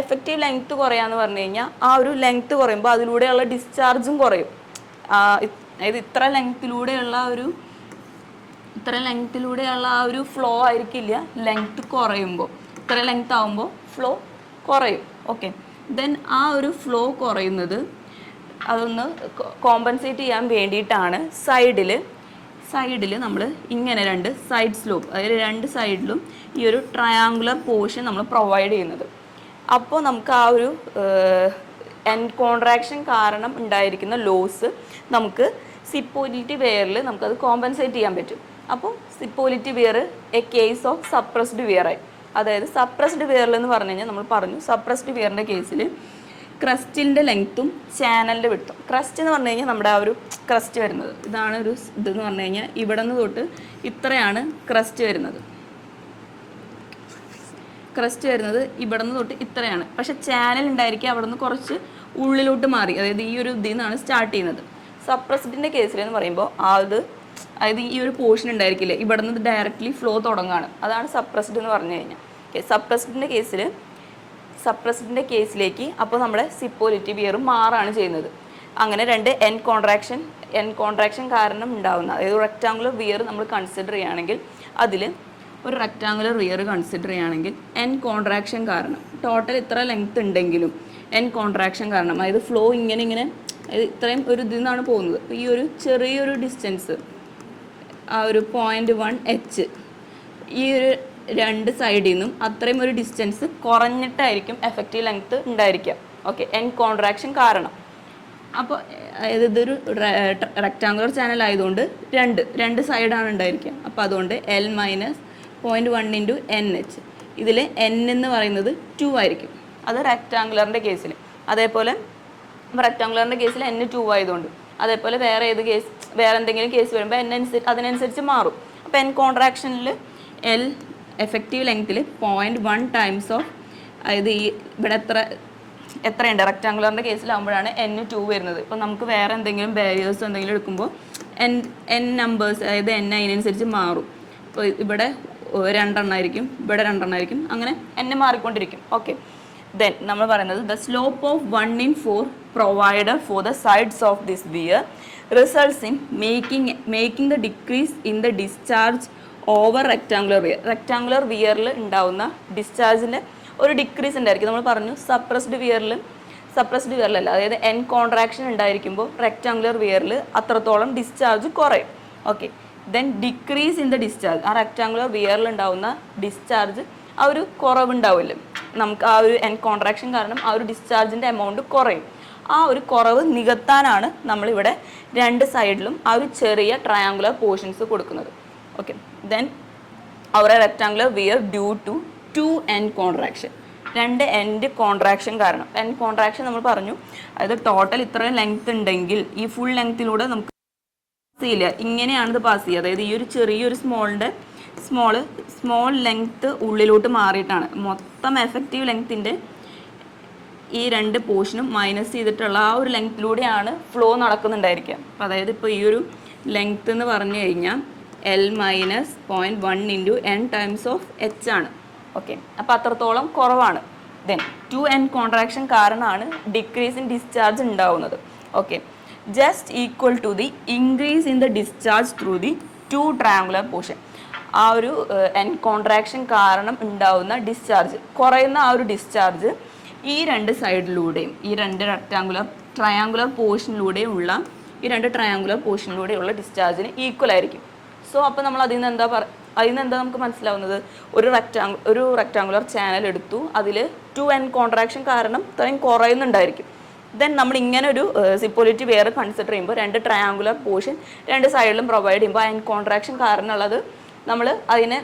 എഫക്റ്റീവ് ലെങ്ത്ത് കുറയാന്ന് പറഞ്ഞു കഴിഞ്ഞാൽ ആ ഒരു ലെങ്ത്ത് കുറയുമ്പോൾ അതിലൂടെയുള്ള ഡിസ്ചാർജും കുറയും. അതായത് ഇത്ര ലെങ്ത്തിലൂടെയുള്ള ആ ഒരു ഫ്ലോ ആയിരിക്കില്ല ലെങ്ത്ത് കുറയുമ്പോൾ. ഇത്ര ലെങ്ത്ത് ആകുമ്പോൾ ഫ്ലോ കുറയും. ഓക്കെ, ദെൻ ആ ഒരു ഫ്ലോ കുറയുന്നത് അതൊന്ന് കോമ്പൻസേറ്റ് ചെയ്യാൻ വേണ്ടിയിട്ടാണ് സൈഡിൽ നമ്മൾ ഇങ്ങനെ രണ്ട് സൈഡ് സ്ലോപ്പ്, അതായത് രണ്ട് സൈഡിലും ഈ ഒരു ട്രയാങ്കുലർ പോർഷൻ നമ്മൾ പ്രൊവൈഡ് ചെയ്യുന്നത്. അപ്പോൾ നമുക്ക് ആ ഒരു എൻഡ് കോൺട്രാക്ഷൻ കാരണം ഉണ്ടായിരിക്കുന്ന ലോസ് നമുക്ക് സിപ്പോലിറ്റി വെയറിൽ നമുക്കത് കോമ്പൻസേറ്റ് ചെയ്യാൻ പറ്റും. അപ്പോൾ Cipolletti weir a case of suppressed വെയറായി. അതായത് സപ്രസ്ഡ് വെയറിൽ എന്ന് പറഞ്ഞു കഴിഞ്ഞാൽ നമ്മൾ പറഞ്ഞു, സപ്രസ്ഡ് വെയറിൻ്റെ കേസിൽ ക്രസ്റ്റിൻ്റെ ലെങ്ത്തും ചാനലിൻ്റെ വിട്ടും. ക്രസ്റ്റ് എന്ന് പറഞ്ഞു കഴിഞ്ഞാൽ നമ്മുടെ ആ ഒരു ക്രസ്റ്റ് വരുന്നത് ഇതാണ് ഒരു ഇതെന്ന് പറഞ്ഞു കഴിഞ്ഞാൽ ഇവിടെ നിന്ന് തൊട്ട് ഇത്രയാണ് ക്രസ്റ്റ് വരുന്നത്. ഇവിടെ നിന്ന് തൊട്ട് ഇത്രയാണ്. പക്ഷേ ചാനൽ ഉണ്ടായിരിക്കും അവിടെ നിന്ന് കുറച്ച് ഉള്ളിലോട്ട് മാറി, അതായത് ഈ ഒരു ഇതിൽ നിന്നാണ് സ്റ്റാർട്ട് ചെയ്യുന്നത്. സപ്രസ്ഡിൻ്റെ കേസിൽ എന്ന് പറയുമ്പോൾ അതായത് ഈ ഒരു പോർഷൻ ഉണ്ടായിരിക്കില്ലേ, ഇവിടെ നിന്ന് ഡയറക്റ്റ്ലി ഫ്ലോ തുടങ്ങുകയാണ്. അതാണ് സപ്രസ്ഡ് എന്ന് പറഞ്ഞു കഴിഞ്ഞാൽ. സപ്രസ്ഡിൻ്റെ കേസിലേക്ക് അപ്പോൾ നമ്മുടെ സിപ്പോലിറ്റി വിയർ മാറാണ് ചെയ്യുന്നത്. അങ്ങനെ രണ്ട് എൻഡ് കോൺട്രാക്ഷൻ കാരണം ഉണ്ടാകുന്ന, അതായത് റെക്റ്റാങ്കുലർ വിയർ നമ്മൾ കൺസിഡർ ചെയ്യുകയാണെങ്കിൽ അതിൽ ഒരു റെക്റ്റാങ്കുലർ വിയർ കൺസിഡർ ചെയ്യുകയാണെങ്കിൽ എൻഡ് കോൺട്രാക്ഷൻ കാരണം ടോട്ടൽ ഇത്ര ലെങ്ത് ഉണ്ടെങ്കിലും എൻഡ് കോൺട്രാക്ഷൻ കാരണം, അതായത് ഫ്ലോ ഇങ്ങനെ അതായത് ഇത്രയും ഒരു ഇതിൽ നിന്നാണ് പോകുന്നത്. അപ്പോൾ ഈ ഒരു ചെറിയൊരു ഡിസ്റ്റൻസ്, ആ ഒരു 0.1 H ഈ ഒരു രണ്ട് സൈഡിൽ നിന്നും അത്രയും ഒരു ഡിസ്റ്റൻസ് കുറഞ്ഞിട്ടായിരിക്കും എഫക്റ്റീവ് ലെങ്ത്ത് ഉണ്ടായിരിക്കുക. ഓക്കെ, എൻഡ് കോൺട്രാക്ഷൻ കാരണം. അപ്പോൾ അതായത് ഇതൊരു റെക്റ്റാങ്കുലർ ചാനൽ ആയതുകൊണ്ട് രണ്ട് സൈഡാണ് ഉണ്ടായിരിക്കുക. അപ്പോൾ അതുകൊണ്ട് L - 0.1 × NH. ഇതിൽ N എന്ന് പറയുന്നത് 2 ആയിരിക്കും. അത് റെക്റ്റാങ്കുലറിൻ്റെ കേസിൽ. അതേപോലെ റെക്റ്റാങ്കുലറിൻ്റെ കേസിൽ N 2 ആയതുകൊണ്ട്, അതേപോലെ വേറെ എന്തെങ്കിലും കേസ് വരുമ്പോൾ അതിനനുസരിച്ച് മാറും. അപ്പോൾ എൻ കോൺട്രാക്ഷനിൽ L എഫക്റ്റീവ് ലെങ്ത്തിൽ 0.1 ടൈംസ് ഓഫ്, അതായത് ഈ ഇവിടെ എത്രയുണ്ട് റെക്റ്റാങ്കുലറിൻ്റെ കേസിലാകുമ്പോഴാണ് N 2 വരുന്നത്. ഇപ്പോൾ നമുക്ക് വേറെ എന്തെങ്കിലും ബാരിയേഴ്സോ എന്തെങ്കിലും എടുക്കുമ്പോൾ N നമ്പേഴ്സ്, അതായത് N അതിനനുസരിച്ച് മാറും. ഇപ്പോൾ ഇവിടെ 2 എണ്ണമായിരിക്കും, ഇവിടെ 2 എണ്ണമായിരിക്കും, അങ്ങനെ N മാറിക്കൊണ്ടിരിക്കും. ഓക്കെ, ദെൻ നമ്മൾ പറയുന്നത് the slope of 1 in 4 provided for the sides of this weir results in making the decrease in the discharge over rectangular weir. Rectangular വിയറിൽ ഉണ്ടാവുന്ന ഡിസ്ചാർജിൻ്റെ ഒരു ഡിക്രീസ് ഉണ്ടായിരിക്കും. നമ്മൾ പറഞ്ഞു സപ്രസ്ഡ് വിയറിലല്ല, അതായത് എൻ കോൺട്രാക്ഷൻ ഉണ്ടായിരിക്കുമ്പോൾ റെക്റ്റാങ്കുലർ വിയറിൽ അത്രത്തോളം ഡിസ്ചാർജ് കുറയും. Okay, then decrease in the discharge, ആ റെക്റ്റാങ്കുലർ വിയറിൽ ഉണ്ടാവുന്ന ഡിസ്ചാർജ് ആ ഒരു കുറവുണ്ടാവില്ല, നമുക്ക് ആ ഒരു എൻ കോൺട്രാക്ഷൻ കാരണം ആ ഒരു ഡിസ്ചാർജിൻ്റെ എമൗണ്ട് കുറയും. ആ ഒരു കുറവ് നികത്താനാണ് നമ്മളിവിടെ രണ്ട് സൈഡിലും ആ ഒരു ചെറിയ ട്രയാങ്കുലർ പോർഷൻസ് കൊടുക്കുന്നത്. ഓക്കെ, ദെൻ അവർ rectangular weir due to 2 end contraction, 2 end contraction കാരണം. എൻഡ് കോൺട്രാക്ഷൻ നമ്മൾ പറഞ്ഞു, അതായത് ടോട്ടൽ ഇത്രയും ലെങ്ത് ഉണ്ടെങ്കിൽ ഈ ഫുൾ ലെങ്ത്തിലൂടെ നമുക്ക് പാസ് ചെയ്യില്ല, ഇങ്ങനെയാണിത് പാസ് ചെയ്യുക. അതായത് ഈ ഒരു ചെറിയൊരു സ്മോൾ ലെങ്ത്ത് ഉള്ളിലോട്ട് മാറിയിട്ടാണ് മൊത്തം എഫക്റ്റീവ് ലെങ്ത്തിൻ്റെ ഈ രണ്ട് പോർഷനും മൈനസ് ചെയ്തിട്ടുള്ള ആ ഒരു ലെങ്ത്തിലൂടെയാണ് ഫ്ലോ നടക്കുന്നുണ്ടായിരിക്കുക. അപ്പോൾ അതായത് ഇപ്പോൾ ഈ ഒരു ലെങ്ത്ത് എന്ന് പറഞ്ഞു കഴിഞ്ഞാൽ L - 0.1 × N times of H ആണ്. ഓക്കെ, അപ്പോൾ അത്രത്തോളം കുറവാണ്. ദെൻ ടു എൻ കോൺട്രാക്ഷൻ കാരണമാണ് ഡിക്രീസ് ഇൻ ഡിസ്ചാർജ് ഉണ്ടാവുന്നത്. Okay, just equal to the increase in the discharge through the two triangular portion. ആ ഒരു എൻ കോൺട്രാക്ഷൻ കാരണം ഉണ്ടാവുന്ന ഡിസ്ചാർജ്, കുറയുന്ന ആ ഒരു ഡിസ്ചാർജ് ഈ രണ്ട് സൈഡിലൂടെയും, ഈ രണ്ട് ട്രയാങ്കുലർ പോർഷനിലൂടെയുള്ള ഡിസ്ചാർജിന് ഈക്വൽ ആയിരിക്കും. സോ അപ്പോൾ നമ്മൾ അതിൽ നിന്ന് എന്താ നമുക്ക് മനസ്സിലാവുന്നത്, ഒരു റെക്ടാങ്കുലർ ചാനൽ എടുത്തു, അതിൽ ടു എൻ കോൺട്രാക്ഷൻ കാരണം ഇത്രയും കുറയുന്നുണ്ടായിരിക്കും. ദെൻ നമ്മൾ ഇങ്ങനെ ഒരു സിപ്പോലിറ്റി വെയർ കൺസിഡർ ചെയ്യുമ്പോൾ രണ്ട് ട്രയാങ്കുലർ പോർഷൻ രണ്ട് സൈഡിലും പ്രൊവൈഡ് ചെയ്യുമ്പോൾ എൻ കോൺട്രാക്ഷൻ കാരണമുള്ളത് നമ്മൾ അതിനെ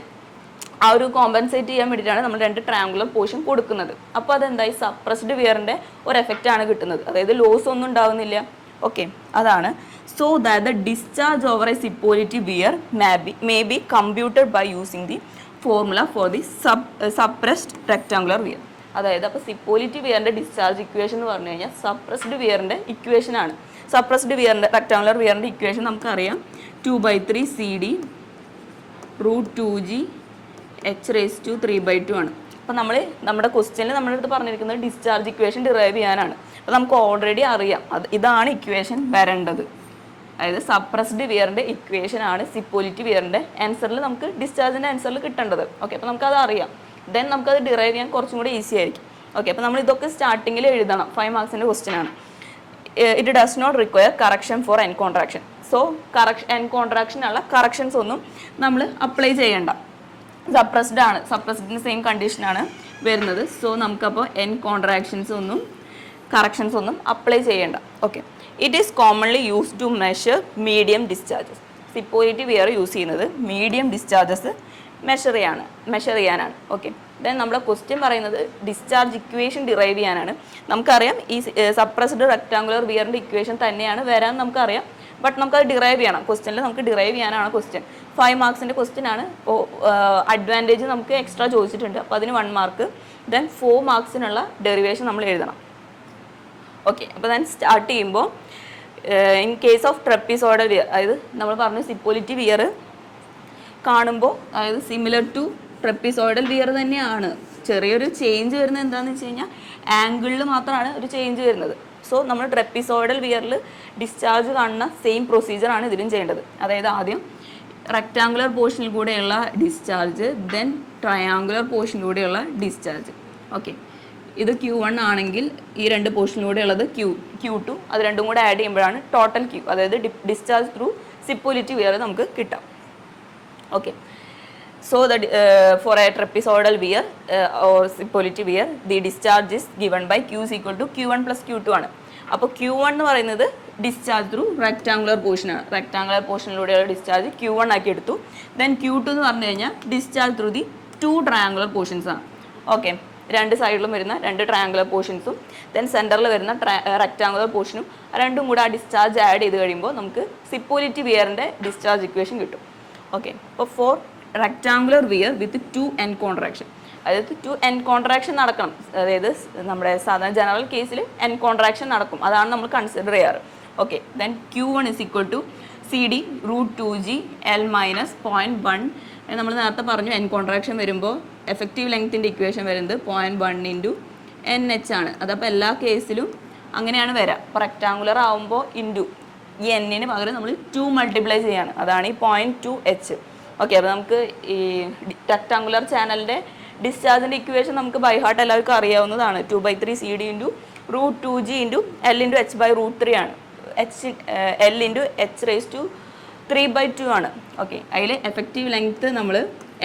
ആ ഒരു കോമ്പൻസേറ്റ് ചെയ്യാൻ വേണ്ടിയിട്ടാണ് നമ്മൾ രണ്ട് ട്രയാങ്കുലർ പോർഷൻ കൊടുക്കുന്നത്. അപ്പോൾ അതെന്തായി, സപ്രസ്ഡ് വിയറിൻ്റെ ഒരു എഫക്റ്റ് ആണ് കിട്ടുന്നത്, അതായത് ലോസ് ഒന്നും ഉണ്ടാവുന്നില്ല. ഓക്കെ, അതാണ്. So that the discharge over a Cipolletti weir may be computed by using the formula for the suppressed rectangular weir. അതായത് അപ്പോൾ സിപ്പോലിറ്റി വിയറിൻ്റെ ഡിസ്ചാർജ് ഇക്വേഷൻ എന്ന് പറഞ്ഞു കഴിഞ്ഞാൽ സപ്രസ്ഡ് വിയറിൻ്റെ ഇക്വേഷനാണ്. സപ്രസ്ഡ് വിയറിൻ്റെ റെക്ടാങ്കുലർ വിയറിൻ്റെ ഇക്വേഷൻ നമുക്കറിയാം, 2/3 CD √2G h⁻³ ആണ്. അപ്പോൾ നമ്മുടെ ക്വസ്റ്റ്യനിൽ നമ്മുടെ അടുത്ത് പറഞ്ഞിരിക്കുന്നത് ഡിസ്ചാർജ് ഇക്വേഷൻ ഡിറൈവ് ചെയ്യാനാണ്. അപ്പോൾ നമുക്ക് ഓൾറെഡി അറിയാം ഇതാണ് ഇക്വേഷൻ വരേണ്ടത്. അതായത് സപ്രസ്ഡ് വിയറിൻ്റെ ഇക്വേഷൻ ആണ് സിപ്പോലിറ്റി വിയറിൻ്റെ ആൻസറിൽ നമുക്ക് ഡിസ്ചാർജിൻ്റെ ആൻസറിൽ കിട്ടേണ്ടത്. ഓക്കെ, അപ്പോൾ നമുക്കത് അറിയാം. ദെൻ നമുക്കത് ഡിറൈവ് ചെയ്യാൻ കുറച്ചും കൂടി ഈസി ആയിരിക്കും. ഓക്കെ, അപ്പോൾ നമ്മൾ ഇതൊക്കെ സ്റ്റാർട്ടിങ്ങിൽ എഴുതണം. 5 മാർക്സിൻ്റെ ക്വസ്റ്റ്യൻ ആണ്. It does not require correction for N contraction. So N കോൺട്രാക്ഷനുള്ള കറക്ഷൻസ് ഒന്നും നമ്മൾ അപ്ലൈ ചെയ്യേണ്ട. സപ്രസ്ഡ് ആണ്, സപ്രസ്ഡിൻ്റെ സെയിം കണ്ടീഷനാണ് വരുന്നത്. സോ നമുക്കപ്പോൾ എൻ കറക്ഷൻസ് ഒന്നും അപ്ലൈ ചെയ്യേണ്ട. Okay, it is commonly use to measure medium discharges. Cipolletti weir use ചെയ്യുന്നത് മീഡിയം ഡിസ്ചാർജസ് മെഷർ ചെയ്യാനാണ്. ഓക്കെ, ദെൻ നമ്മുടെ ക്വസ്റ്റ്യൻ പറയുന്നത് ഡിസ്ചാർജ് ഇക്വേഷൻ ഡിറൈവ് ചെയ്യാനാണ്. നമുക്കറിയാം ഈ സപ്രസ്ഡ് റെക്ടാങ്കുലർ വിയറിൻ്റെ ഇക്വേഷൻ തന്നെയാണ് വരാൻ നമുക്കറിയാം. ബട്ട് നമുക്കത് ഡിറൈവ് ചെയ്യണം. ക്വസ്റ്റ്യനിൽ നമുക്ക് ഡിറൈവ് ചെയ്യാനാണ് ക്വസ്റ്റ്യൻ. 5 മാർക്സിൻ്റെ ക്വസ്റ്റ്യൻ ആണ്. അഡ്വാൻറ്റേജ് നമുക്ക് എക്സ്ട്രാ ചോദിച്ചിട്ടുണ്ട്, അപ്പോൾ അതിന് 1 മാർക്ക്. ദെൻ 4 മാർക്സിനുള്ള ഡെറിവേഷൻ നമ്മൾ എഴുതണം. ഓക്കെ, അപ്പോൾ ദെൻ സ്റ്റാർട്ട് ചെയ്യുമ്പോൾ ഇൻ കേസ് ഓഫ് ട്രപ്പീസോയിഡൽ വിയർ, അതായത് നമ്മൾ പറഞ്ഞു സിപ്പോലിറ്റി വിയർ കാണുമ്പോൾ അതായത് സിമിലർ ടു ട്രപ്പീസോയിഡൽ വിയർ തന്നെയാണ്. ചെറിയൊരു ചേഞ്ച് വരുന്നത് എന്താണെന്ന് വെച്ച് കഴിഞ്ഞാൽ ആംഗിളിൽ മാത്രമാണ് ഒരു ചേഞ്ച് വരുന്നത്. സോ നമ്മൾ ട്രപ്പീസോയിഡൽ വിയറിൽ ഡിസ്ചാർജ് കാണുന്ന സെയിം പ്രൊസീജിയറാണ് ഇതിലും ചെയ്യേണ്ടത്. അതായത് ആദ്യം റെക്ടാങ്കുലർ പോർഷനിൽ കൂടെയുള്ള ഡിസ്ചാർജ്, ദെൻ ട്രയാങ്കുലർ പോർഷനിലൂടെയുള്ള ഡിസ്ചാർജ്. ഓക്കെ, ഇത് Q1 ആണെങ്കിൽ ഈ രണ്ട് പോർഷനിലൂടെ ഉള്ളത് Q2, അത് രണ്ടും കൂടെ ആഡ് ചെയ്യുമ്പോഴാണ് ടോട്ടൽ Q, അതായത് ഡിസ്ചാർജ് ത്രൂ സിപ്പോലിറ്റി വിയർ നമുക്ക് കിട്ടാം. Okay, so for a trapezoidal wear or Sippoliti wear, the discharge is given by Q is equal to Q1 plus Q2 ആണ്. അപ്പോൾ Q1 എന്ന് പറയുന്നത് ഡിസ്ചാർജ് ത്രൂ റെക്ടാങ്കുലർ പോർഷനാണ്. റെക്ടാങ്കുലർ പോർഷനിലൂടെയുള്ള ഡിസ്ചാർജ് Q1 ആക്കി എടുത്തു. ദെൻ Q2 എന്ന് പറഞ്ഞു കഴിഞ്ഞാൽ discharge through the 2 triangular portions ആണ്. ഓക്കെ, രണ്ട് സൈഡിലും വരുന്ന 2 ട്രയാങ്കുലർ പോർഷൻസും ദെൻ സെൻറ്ററിൽ വരുന്ന റെക്ടാങ്കുലർ പോർഷനും രണ്ടും കൂടെ ആ ഡിസ്ചാർജ് ആഡ് ചെയ്ത് കഴിയുമ്പോൾ നമുക്ക് സിപ്പോലിറ്റി വിയറിൻ്റെ ഡിസ്ചാർജ് ഇക്വേഷൻ കിട്ടും. ഓക്കെ, അപ്പോൾ ഫോർ റെക്ടാങ്കുലർ വിയർ വിത്ത് 2n കോൺട്രാക്ഷൻ, അതായത് 2n കോൺട്രാക്ഷൻ നടക്കണം. അതായത് നമ്മുടെ സാധാരണ ജനറൽ കേസിൽ n കോൺട്രാക്ഷൻ നടക്കും, അതാണ് നമ്മൾ കൺസിഡർ ചെയ്യാറ്. Okay, then Q1 is equal to CD √2G L minus 0.1. നമ്മൾ നേരത്തെ പറഞ്ഞു n കോൺട്രാക്ഷൻ വരുമ്പോൾ എഫക്റ്റീവ് ലെങ്ത്തിൻ്റെ ഇക്വേഷൻ വരുന്നത് 0.1 × NH ആണ്. അതപ്പോൾ എല്ലാ കേസിലും അങ്ങനെയാണ് വരാം. അപ്പോൾ റെക്ടാങ്കുലർ ആകുമ്പോൾ ഇൻറ്റു ഈ n-ന് പകരം നമ്മൾ 2 മൾട്ടിപ്ലൈ ചെയ്യാണ്, അതാണ് ഈ 0.2H. ഓക്കെ, അപ്പോൾ നമുക്ക് ഈ റെക്ടാങ്കുലർ ചാനലിൻ്റെ ഡിസ്ചാർജിൻ്റെ ഇക്വേഷൻ നമുക്ക് ബൈ ഹാർട്ട് എല്ലാവർക്കും അറിയാവുന്നതാണ്. 2/3 CD × √2G × L × H/√3 ആണ്. L × H⁻³ ആണ്. ഓക്കെ, അതിൽ എഫക്റ്റീവ് ലെങ്ത്ത് നമ്മൾ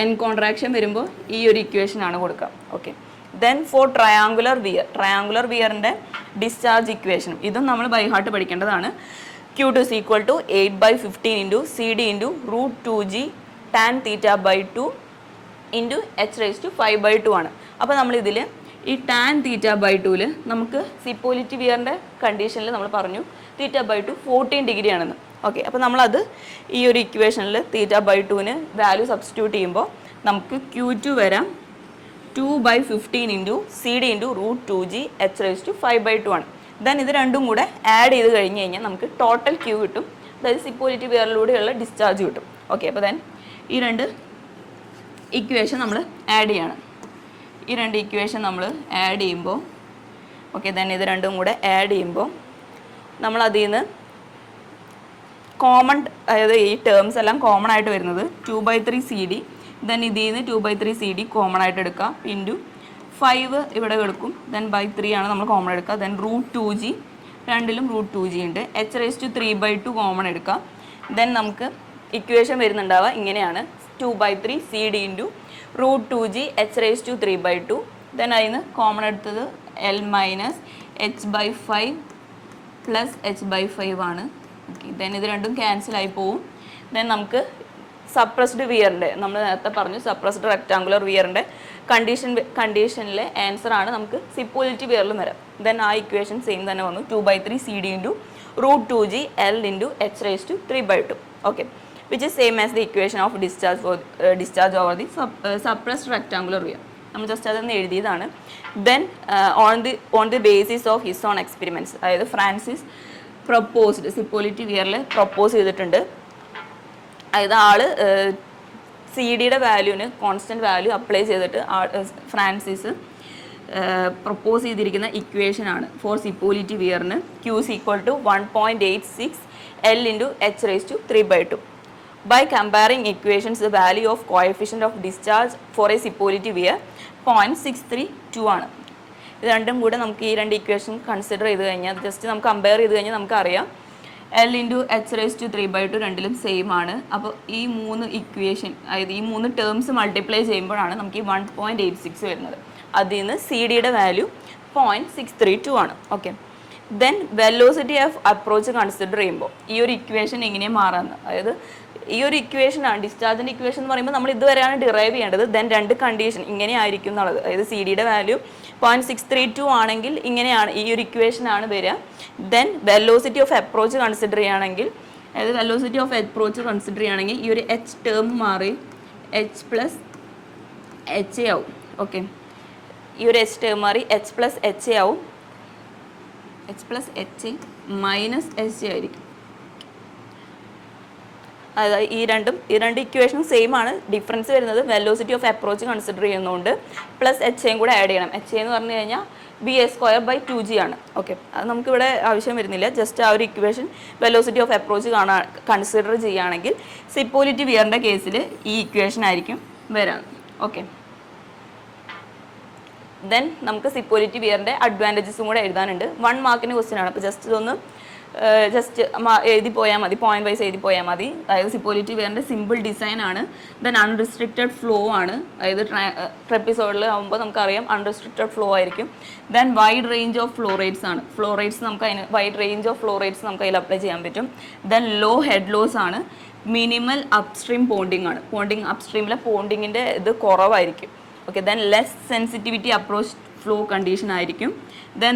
n കോൺട്രാക്ഷൻ വരുമ്പോൾ ഈ ഒരു ഇക്വേഷനാണ് കൊടുക്കുക. ഓക്കെ, ദെൻ ഫോർ ട്രയാങ്കുലർ വിയറിൻ്റെ ഡിസ്ചാർജ് ഇക്വേഷനും ഇതും നമ്മൾ ബൈ ഹാർട്ട് പഠിക്കേണ്ടതാണ്. Q2 is equal to 8/15 × CD × √2G tan θ/2 × H⁻5/2 ആണ്. അപ്പോൾ നമ്മളിതിൽ ഈ tan θ/2 നമുക്ക് സിപ്പോലിറ്റി വിയറിൻ്റെ കണ്ടീഷനിൽ നമ്മൾ പറഞ്ഞു θ/2 14 ഡിഗ്രി ആണെന്ന്. ഓക്കെ, അപ്പോൾ നമ്മളത് ഈ ഒരു ഇക്വേഷനിൽ θ/2 വാല്യൂ സബ്സ്റ്റിറ്റ്യൂട്ട് ചെയ്യുമ്പോൾ നമുക്ക് Q2 വരാം 2/15 × CD × √2G H⁻5/2 ആണ്. ദെൻ ഇത് രണ്ടും കൂടെ ആഡ് ചെയ്ത് കഴിഞ്ഞ് കഴിഞ്ഞാൽ നമുക്ക് ടോട്ടൽ Q കിട്ടും, അതായത് സിപ്പോലിറ്റി വിയറിലൂടെയുള്ള ഡിസ്ചാർജ് കിട്ടും. ഓക്കെ, അപ്പോൾ ദെൻ ഈ രണ്ട് ഇക്വേഷൻ നമ്മൾ ആഡ് ചെയ്യണം. ഈ രണ്ട് ഇക്വേഷൻ നമ്മൾ ആഡ് ചെയ്യുമ്പോൾ ഓക്കെ ദെൻ ഇത് രണ്ടും കൂടെ ആഡ് ചെയ്യുമ്പോൾ നമ്മൾ അതിൽ നിന്ന് കോമൺ, അതായത് ഈ ടേംസ് എല്ലാം കോമൺ ആയിട്ട് വരുന്നത് 2/3 CD, ദെൻ ഇതിൽ നിന്ന് 2/3 CD കോമൺ ആയിട്ട് എടുക്കുക, ഇൻറ്റു 5 ഇവിടെ എടുക്കും, ദെൻ /3 ആണ് നമ്മൾ കോമൺ എടുക്കുക, ദെൻ √2g, രണ്ടിലും √2g ഉണ്ട്, h⁻³ കോമൺ എടുക്കുക, ദെൻ നമുക്ക് ഇക്വേഷൻ വരുന്നുണ്ടാവുക ഇങ്ങനെയാണ് 2/3 CD into √2g h⁻³/2, then അതിൽ നിന്ന് കോമൺ എടുത്തത് L - h/5 പ്ലസ് h/5 ആണ്. ഓക്കെ ദെൻ ഇത് രണ്ടും ക്യാൻസൽ ആയി പോവും. ദെൻ സപ്രസ്ഡ് വിയറിൻ്റെ, നമ്മൾ നേരത്തെ പറഞ്ഞു സപ്രസ്ഡ് റെക്ടാങ്കുലർ വിയറിൻ്റെ കണ്ടീഷനിലെ ആൻസർ ആണ് നമുക്ക് സിപ്പോളിറ്റി വിയറിലും വരാം. ദെൻ ആ ഇക്വേഷൻ സെയിം തന്നെ വന്നു, 2/3 CD into √2g L into h⁻³/2. Okay, which is same as the equation of discharge over the suppressed rectangular weir. നമ്മൾ ജസ്റ്റ് അതൊന്ന് എഴുതിയതാണ്. Then on the basis of his on experiments, അതായത് ഫ്രാൻസിസ് പ്രൊപ്പോസ്ഡ് സിപ്പോളിറ്റി വിയറിൽ പ്രൊപ്പോസ് ചെയ്തിട്ടുണ്ട്. അതായത് ആള് CD-യുടെ വാല്യൂവിന് കോൺസ്റ്റൻറ്റ് വാല്യൂ അപ്ലൈ ചെയ്തിട്ട് ഫ്രാൻസിസ് പ്രൊപ്പോസ് ചെയ്തിരിക്കുന്ന ഇക്വേഷനാണ് ഫോർ സിപ്പോളിറ്റി വിയറിന് Q = 1.86 L into h⁻³/2. By comparing equations, the value of coefficient of discharge for a Sippoliti weir 0.632 ആണ്. ഇത് രണ്ടും കൂടെ നമുക്ക് ഈ രണ്ട് ഇക്വേഷൻ കൺസിഡർ ചെയ്ത് കഴിഞ്ഞാൽ ജസ്റ്റ് നമുക്ക് കമ്പയർ ചെയ്ത് കഴിഞ്ഞാൽ നമുക്കറിയാം L ഇൻറ്റു h⁻³/2 രണ്ടിലും സെയിം ആണ്. അപ്പോൾ ഈ 3 ഇക്വേഷൻ, അതായത് ഈ 3 ടേംസ് മൾട്ടിപ്ലൈ ചെയ്യുമ്പോഴാണ് നമുക്ക് ഈ 1.86 വരുന്നത്. അതിൽ നിന്ന് CD-യുടെ വാല്യൂ 0.632 ആണ്. Okay, then velocity of approach consider ചെയ്യുമ്പോൾ ഈ ഒരു ഇക്വേഷൻ എങ്ങനെയാണ് മാറാമെന്ന്, അതായത് ഈ ഒരു ഇക്വേഷനാണ് ഡിസ്ചാർജിൻ്റെ ഇക്വേഷൻ എന്ന് പറയുമ്പോൾ നമ്മൾ ഇതുവരെയാണ് ഡിറൈവ് ചെയ്യേണ്ടത്. ദെൻ രണ്ട് കണ്ടീഷൻ ഇങ്ങനെ ആയിരിക്കും എന്നുള്ളത്, അതായത് CD-യുടെ വാല്യൂ 0.632 ആണെങ്കിൽ ഇങ്ങനെയാണ് ഈ ഒരു ഇക്വേഷനാണ് വരിക. Then velocity of approach consider ചെയ്യുകയാണെങ്കിൽ, അതായത് വെലോസിറ്റി ഓഫ് അപ്രോച്ച് കൺസിഡർ ചെയ്യുകയാണെങ്കിൽ ഈ ഒരു h ടേം മാറി h+ha ആവും. ഓക്കെ, ഈ ഒരു h ടേം മാറി h+ha ആവും, h+ha മൈനസ് h ആയിരിക്കും. അതായത് ഈ രണ്ട് ഇക്വേഷനും സെയിം ആണ്. ഡിഫറൻസ് വരുന്നത് വെലോസിറ്റി ഓഫ് അപ്രോച്ച് കൺസിഡർ ചെയ്യുന്നതുകൊണ്ട് പ്ലസ് HAയും കൂടെ ആഡ് ചെയ്യണം. HA എന്ന് പറഞ്ഞു കഴിഞ്ഞാൽ VA²/2g ആണ്. ഓക്കെ, അത് നമുക്കിവിടെ ആവശ്യം വരുന്നില്ല. ജസ്റ്റ് ആ ഒരു equation velocity of approach consider ചെയ്യുകയാണെങ്കിൽ സിപ്പോളിറ്റി വിയറിൻ്റെ കേസിൽ ഈ ഇക്വേഷൻ ആയിരിക്കും വരാൻ. ഓക്കെ, ദെൻ നമുക്ക് സിപ്പോളിറ്റി വിയറിൻ്റെ അഡ്വാൻറ്റേജസും കൂടെ എഴുതാനുണ്ട്. 1 മാർക്കിൻ്റെ ക്വസ്റ്റ്യൻ ആണ്. അപ്പോൾ ജസ്റ്റ് ഇതൊന്ന് എഴുതി പോയാൽ മതി, പോയിന്റ് വൈസ് എഴുതി പോയാൽ മതി. അതായത് സിപ്പോളിറ്റി വിയറിൻ്റെ സിമ്പിൾ ഡിസൈൻ ആണ്. ദെൻ അൺറിസ്ട്രിക്റ്റഡ് ഫ്ലോ ആണ്, അതായത് ട്രെപ്പിസോഡിൽ ആകുമ്പോൾ നമുക്കറിയാം അൺറിസ്ട്രിക്റ്റഡ് ഫ്ലോ ആയിരിക്കും. Then wide range of flow rates ആണ്. Wide range of flow rates നമുക്ക് അതിൽ അപ്ലൈ ചെയ്യാൻ പറ്റും. ദെൻ ലോ ഹെഡ് ലോസ് ആണ്. മിനിമൽ അപ്സ്ട്രീം പോണ്ടിങ് ആണ്. അപ്സ്ട്രീമിലെ പോണ്ടിങ്ങിൻ്റെ ഇത് കുറവായിരിക്കും. Okay, then less sensitivity approach flow condition ആയിരിക്കും. Then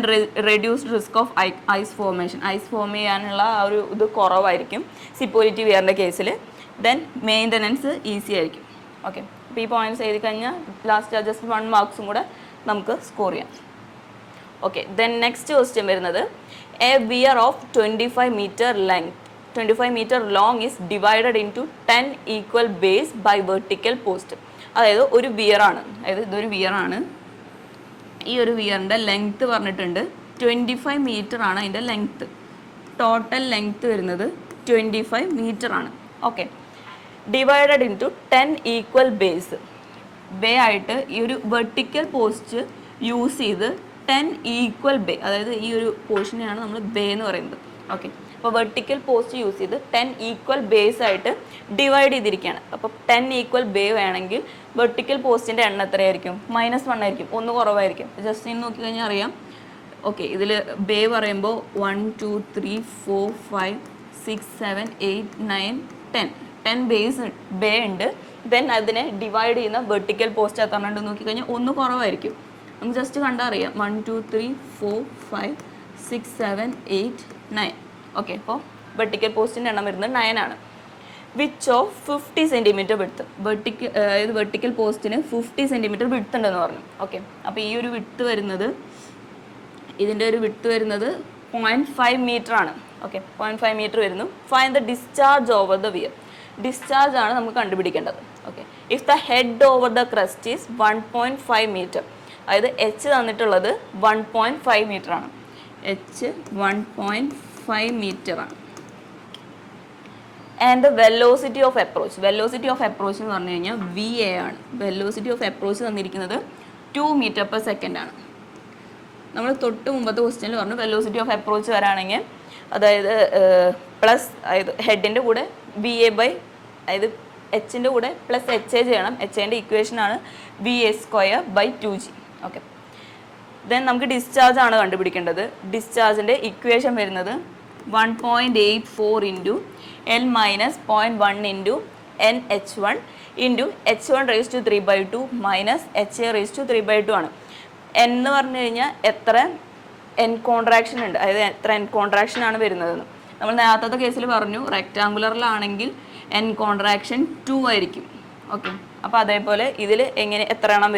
reduced risk of ice formation, ice form ചെയ്യാനുള്ള ആ ഒരു ഇത് കുറവായിരിക്കും സിപ്പോളിറ്റി വിയറിൻ്റെ കേസിൽ. ദെൻ മെയിൻ്റനൻസ് ഈസി ആയിരിക്കും. ഓക്കെ, അപ്പോൾ ഈ പോയിന്റ്സ് എഴുതി കഴിഞ്ഞാൽ ലാസ്റ്റ് ജസ്റ്റ് 1 മാർക്സും കൂടെ നമുക്ക് സ്കോർ ചെയ്യാം. ഓക്കെ, ദെൻ നെക്സ്റ്റ് ക്വസ്റ്റ്യൻ വരുന്നത് a weir of 25 meter length 25 meter long is divided into 10 equal bays by vertical post. അതായത് ഒരു വിയറാണ്, അതായത് ഇതൊരു വിയറാണ്. ഈ ഒരു വിയറിൻ്റെ ലെങ്ത്ത് പറഞ്ഞിട്ടുണ്ട് 25 മീറ്റർ ആണ് അതിൻ്റെ ലെങ്ത്ത്. ടോട്ടൽ ലെങ്ത്ത് വരുന്നത് 25 മീറ്റർ ആണ്. Okay, divided into 10 equal base ആയിട്ട് ഈ ഒരു വെർട്ടിക്കൽ പോസ്റ്റ് യൂസ് ചെയ്ത് 10 ഈക്വൽ ബേ, അതായത് ഈ ഒരു പോർഷനെയാണ് നമ്മൾ ബേ എന്ന് പറയുന്നത്. ഓക്കെ, അപ്പോൾ വെർട്ടിക്കൽ പോസ്റ്റ് യൂസ് ചെയ്ത് 10 ഈക്വൽ ബേസ് ആയിട്ട് ഡിവൈഡ് ചെയ്തിരിക്കുകയാണ്. അപ്പോൾ 10 ഈക്വൽ ബേ വേണമെങ്കിൽ വെർട്ടിക്കൽ പോസ്റ്റിൻ്റെ എണ്ണം എത്രയായിരിക്കും? -1 ആയിരിക്കും, 1 കുറവായിരിക്കും. ജസ്റ്റ് ഇന്ന് നോക്കിക്കഴിഞ്ഞാൽ അറിയാം. ഓക്കെ, ഇതിൽ ബേ പറയുമ്പോൾ 1 2 3 4 5 6 7 8 9 10 ബേസ് ബേ ഉണ്ട്. ദെൻ അതിനെ ഡിവൈഡ് ചെയ്യുന്ന വെർട്ടിക്കൽ പോസ്റ്റ് എത്ര ഉണ്ട് നോക്കിക്കഴിഞ്ഞാൽ 1 കുറവായിരിക്കും. നമുക്ക് ജസ്റ്റ് കണ്ടാൽ അറിയാം. 1 2 3 4 5 6 7 8 9. ഓക്കെ, അപ്പോൾ വെർട്ടിക്കൽ പോസ്റ്റിൻ്റെ എണ്ണം വരുന്നത് 9 ആണ്. വിച്ച് ഓഫ് 50 സെൻറ്റിമീറ്റർ വിഡ്ത്ത്, അതായത് വെർട്ടിക്കൽ പോസ്റ്റിന് 50 സെൻറ്റിമീറ്റർ വിഡ്ത്ത് ഉണ്ടെന്ന് പറഞ്ഞു. ഓക്കെ, അപ്പോൾ ഈ ഒരു വിഡ്ത്ത് വരുന്നത്, ഇതിൻ്റെ ഒരു വിഡ്ത്ത് വരുന്നത് 0.5 മീറ്റർ ആണ്. ഓക്കെ, 0.5 മീറ്റർ വരുന്നു. Find the discharge over the weir. Discharge ആണ് നമുക്ക് കണ്ടുപിടിക്കേണ്ടത്. Okay, if the head over the crest is 1.5 meter, അതായത് എച്ച് തന്നിട്ടുള്ളത് 1.5 മീറ്റർ ആണ്. എച്ച് 1.5 മീറ്റർ ആണ്. And the velocity of approach എന്ന് പറഞ്ഞു കഴിഞ്ഞാൽ VA ആണ്. വെലോസിറ്റി ഓഫ് അപ്രോച്ച് തന്നിരിക്കുന്നത് 2 മീറ്റർ പെർ സെക്കൻഡ് ആണ്. നമ്മൾ തൊട്ട് മുമ്പത്തെ ക്വസ്റ്റ്യനിൽ പറഞ്ഞു വെലോസിറ്റി ഓഫ് അപ്രോച്ച് വരാണെങ്കിൽ അതായത് പ്ലസ് അതായത് ഹെഡിൻ്റെ കൂടെ VA ബൈ അതായത് എച്ചിൻ്റെ കൂടെ പ്ലസ് HA ചെയ്യണം. HAൻ്റെ ഇക്വേഷനാണ് VA² by 2G. Okay, then നമുക്ക് ഡിസ്ചാർജ് ആണ് കണ്ടുപിടിക്കേണ്ടത്. ഡിസ്ചാർജിൻ്റെ ഇക്വേഷൻ വരുന്നത് 1.84 into L minus 0.1 into NH1 into H1 raise to 3/2 minus HA raise to 3/2 ആണ്. N എന്ന് പറഞ്ഞു കഴിഞ്ഞാൽ എത്ര എൻ കോൺട്രാക്ഷൻ ഉണ്ട്, അതായത് എത്ര എൻ കോൺട്രാക്ഷൻ ആണ് വരുന്നതെന്ന്. നമ്മൾ നേരത്തെ കേസിൽ പറഞ്ഞു റെക്റ്റാങ്കുലറിലാണെങ്കിൽ എൻ കോൺട്രാക്ഷൻ 2 ആയിരിക്കും. ഓക്കെ, അപ്പോൾ അതേപോലെ ഇതിൽ എത്ര എണ്ണം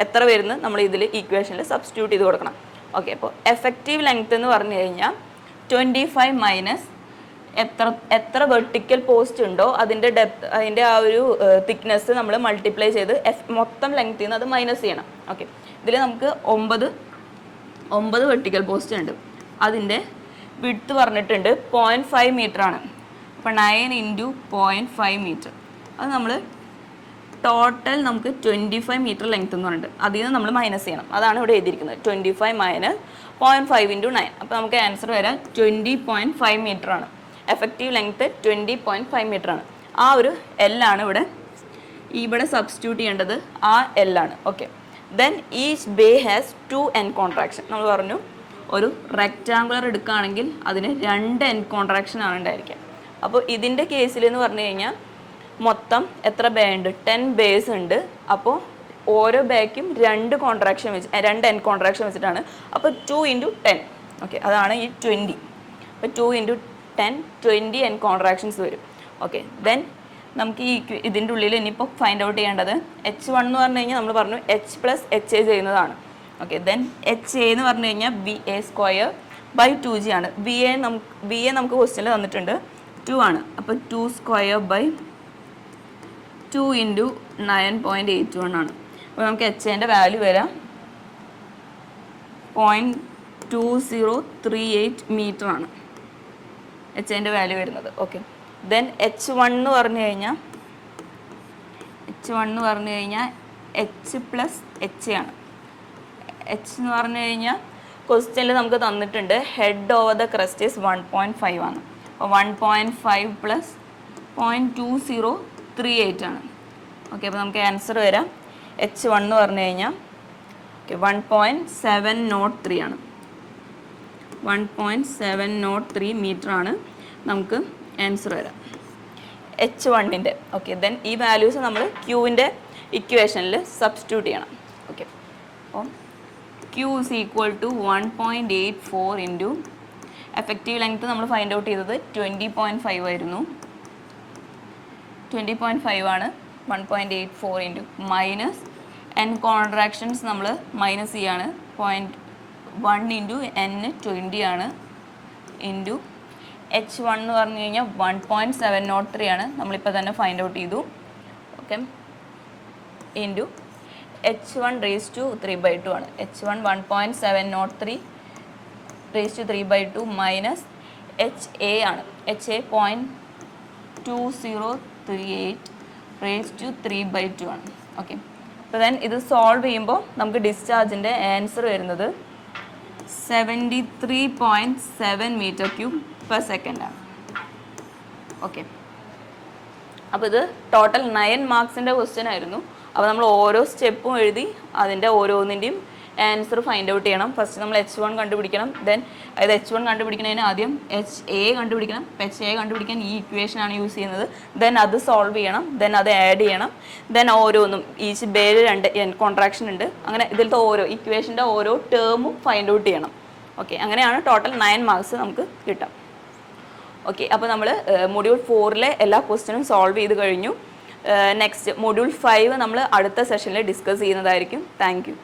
എത്ര വരുന്നത് നമ്മൾ ഇതിൽ ഈക്വേഷനിൽ സബ്സ്റ്റിറ്റ്യൂട്ട് ചെയ്ത് കൊടുക്കണം. ഓക്കെ, അപ്പോൾ എഫക്റ്റീവ് ലെങ്ത് എന്ന് പറഞ്ഞു കഴിഞ്ഞാൽ 25 മൈനസ് എത്ര വെർട്ടിക്കൽ പോസ്റ്റ് ഉണ്ടോ അതിൻ്റെ ഡെപ്ത്, അതിൻ്റെ ആ ഒരു തിക്നെസ് നമ്മൾ മൾട്ടിപ്ലൈ ചെയ്ത് മൊത്തം ലെങ്ത്തിൽ നിന്ന് അത് മൈനസ് ചെയ്യണം. ഓക്കെ, ഇതിൽ നമുക്ക് 9 വെർട്ടിക്കൽ പോസ്റ്റ് ഉണ്ട്. അതിൻ്റെ വിഡ്ത്ത് പറഞ്ഞിട്ടുണ്ട് 0.5 മീറ്റർ ആണ്. അപ്പോൾ 9 ഇൻറ്റു 0.5 മീറ്റർ, അത് നമ്മൾ ടോട്ടൽ നമുക്ക് 25 മീറ്റർ ലെങ്ത് എന്ന് പറഞ്ഞിട്ട് അതിൽ നിന്ന് നമ്മൾ മൈനസ് ചെയ്യണം. അതാണ് ഇവിടെ എഴുതിയിരിക്കുന്നത് 25 മൈനസ് 0.5 ഇൻറ്റു 9. അപ്പോൾ നമുക്ക് ആൻസർ വരാൻ 20.5 മീറ്റർ ആണ്. എഫക്റ്റീവ് ലെങ്ത്ത് 20.5 മീറ്റർ ആണ്. ആ ഒരു എല്ലാണ് ഇവിടെ സബ്സ്റ്റിറ്റ്യൂട്ട് ചെയ്യേണ്ടത്, ആ എല്ലാണ്. Okay, then each bay has 2 N contraction. നമ്മൾ പറഞ്ഞു ഒരു റെക്റ്റാങ്കുലർ എടുക്കുകയാണെങ്കിൽ അതിന് 2 എൻ കോൺട്രാക്ഷൻ ആണ് ഉണ്ടായിരിക്കുക. അപ്പോൾ ഇതിൻ്റെ കേസിൽ എന്ന് പറഞ്ഞു കഴിഞ്ഞാൽ മൊത്തം എത്ര ബേ ഉണ്ട്, 10 ബേസ് ഉണ്ട്. അപ്പോൾ ഓരോ ബേക്കും 2 കോൺട്രാക്ഷൻ വെച്ച് 2 എൻ കോൺട്രാക്ഷൻ വെച്ചിട്ടാണ്. അപ്പോൾ 2 ഇൻറ്റു 10. ഓക്കെ, അതാണ് ഈ 20. അപ്പോൾ 2 ഇൻറ്റു 10 20 എൻ കോൺട്രാക്ഷൻസ് വരും. ഓക്കെ, ദെൻ നമുക്ക് ഈ ഇതിൻ്റെ ഉള്ളിൽ ഇനിയിപ്പോൾ ഫൈൻഡ് ഔട്ട് ചെയ്യേണ്ടത് H1 എന്ന് പറഞ്ഞു കഴിഞ്ഞാൽ നമ്മൾ പറഞ്ഞു H പ്ലസ് HA ചെയ്യുന്നതാണ്. ഓക്കെ, ദെൻ HA എന്ന് പറഞ്ഞു കഴിഞ്ഞാൽ VA² ബൈ 2G ആണ്. VA നമുക്ക് ക്വസ്റ്റ്യനിൽ തന്നിട്ടുണ്ട് 2 ആണ്. അപ്പോൾ 2² ബൈ 2 ഇൻറ്റു 9.81 ആണ്. അപ്പോൾ നമുക്ക് HAൻ്റെ വാല്യൂ വരാം 0.2038 മീറ്റർ ആണ് HAൻ്റെ വാല്യൂ വരുന്നത്. ഓക്കെ, ദെൻ H1 എന്ന് പറഞ്ഞു കഴിഞ്ഞാൽ H പ്ലസ് HA ആണ്. H എന്ന് പറഞ്ഞു കഴിഞ്ഞാൽ ക്വസ്റ്റ്യനിൽ നമുക്ക് തന്നിട്ടുണ്ട് head over the crest is 1.5 ആണ്. അപ്പോൾ 1.5 പ്ലസ് 0.2038 ആണ്. ഓക്കെ, അപ്പോൾ നമുക്ക് ആൻസർ വരാം H1 എന്ന് പറഞ്ഞു കഴിഞ്ഞാൽ 1.703 ആണ്. 1.703 മീറ്റർ ആണ് നമുക്ക് ആൻസർ വരാം H1ൻ്റെ. ഓക്കെ, ദെൻ ഈ വാല്യൂസ് നമ്മൾ ക്യൂവിൻ്റെ ഇക്വേഷനിൽ സബ്സ്റ്റിറ്റ്യൂട്ട് ചെയ്യണം. ഓക്കെ, അപ്പോൾ Q is equal to 1.84 into effective length നമ്മൾ ഫൈൻഡ് ഔട്ട് ചെയ്തത് 20.5 ആയിരുന്നു. 20.5 ആണ്. 1.84 ഇൻറ്റു മൈനസ് എൻ കോൺട്രാക്ഷൻസ് നമ്മൾ മൈനസ് ചെയ്യാണ് 0.1 ഇൻറ്റു N 20 ആണ് ഇൻറ്റു H1 എന്ന് പറഞ്ഞു കഴിഞ്ഞാൽ 1.703 ആണ്. നമ്മളിപ്പോൾ തന്നെ ഫൈൻഡ് ഔട്ട് ചെയ്തു. Okay, into H1 raise to 3/2 ആണ്. H1 1.703 raise to 3/2 minus HA ആണ്. HA 0.2038 റേസ് ടു 3/2 ആണ്. ഓക്കെ, അപ്പോൾ ദെൻ ഇത് സോൾവ് ചെയ്യുമ്പോൾ നമുക്ക് ഡിസ്ചാർജിൻ്റെ ആൻസർ വരുന്നത് 73.7 മീറ്റർ ക്യൂബ് പെർ സെക്കൻഡ് ആണ്. ഓക്കെ, അപ്പോൾ ഇത് ടോട്ടൽ 9 മാർക്സിൻ്റെ ക്വസ്റ്റ്യൻ ആയിരുന്നു. അപ്പോൾ നമ്മൾ ഓരോ സ്റ്റെപ്പും എഴുതി അതിൻ്റെ ഓരോന്നിൻ്റെയും ആൻസർ ഫൈൻഡ് ഔട്ട് ചെയ്യണം. ഫസ്റ്റ് നമ്മൾ H1 കണ്ടുപിടിക്കണം. ദെൻ അതായത് H1 കണ്ടുപിടിക്കുന്നതിന് ആദ്യം HA കണ്ടുപിടിക്കണം. HA കണ്ടുപിടിക്കാൻ ഈ ഇക്വേഷനാണ് യൂസ് ചെയ്യുന്നത്. ദെൻ അത് സോൾവ് ചെയ്യണം. ദെൻ അത് ആഡ് ചെയ്യണം. ദെൻ ഓരോന്നും ഈച്ച് ബേയിൽ 2 കോൺട്രാക്ഷൻ ഉണ്ട്. അങ്ങനെ ഇതിലത്തെ ഓരോ ഇക്വേഷൻ്റെ ഓരോ ടേമും ഫൈൻഡ് ഔട്ട് ചെയ്യണം. ഓക്കെ, അങ്ങനെയാണ് ടോട്ടൽ 9 മാർക്സ് നമുക്ക് കിട്ടാം. ഓക്കെ, അപ്പോൾ നമ്മൾ മൊഡ്യൂൾ 4-ലെ എല്ലാ ക്വസ്റ്റ്യനും സോൾവ് ചെയ്ത് കഴിഞ്ഞു. നെക്സ്റ്റ് മൊഡ്യൂൾ 5 നമ്മൾ അടുത്ത സെഷനിൽ ഡിസ്കസ് ചെയ്യുന്നതായിരിക്കും. Thank you.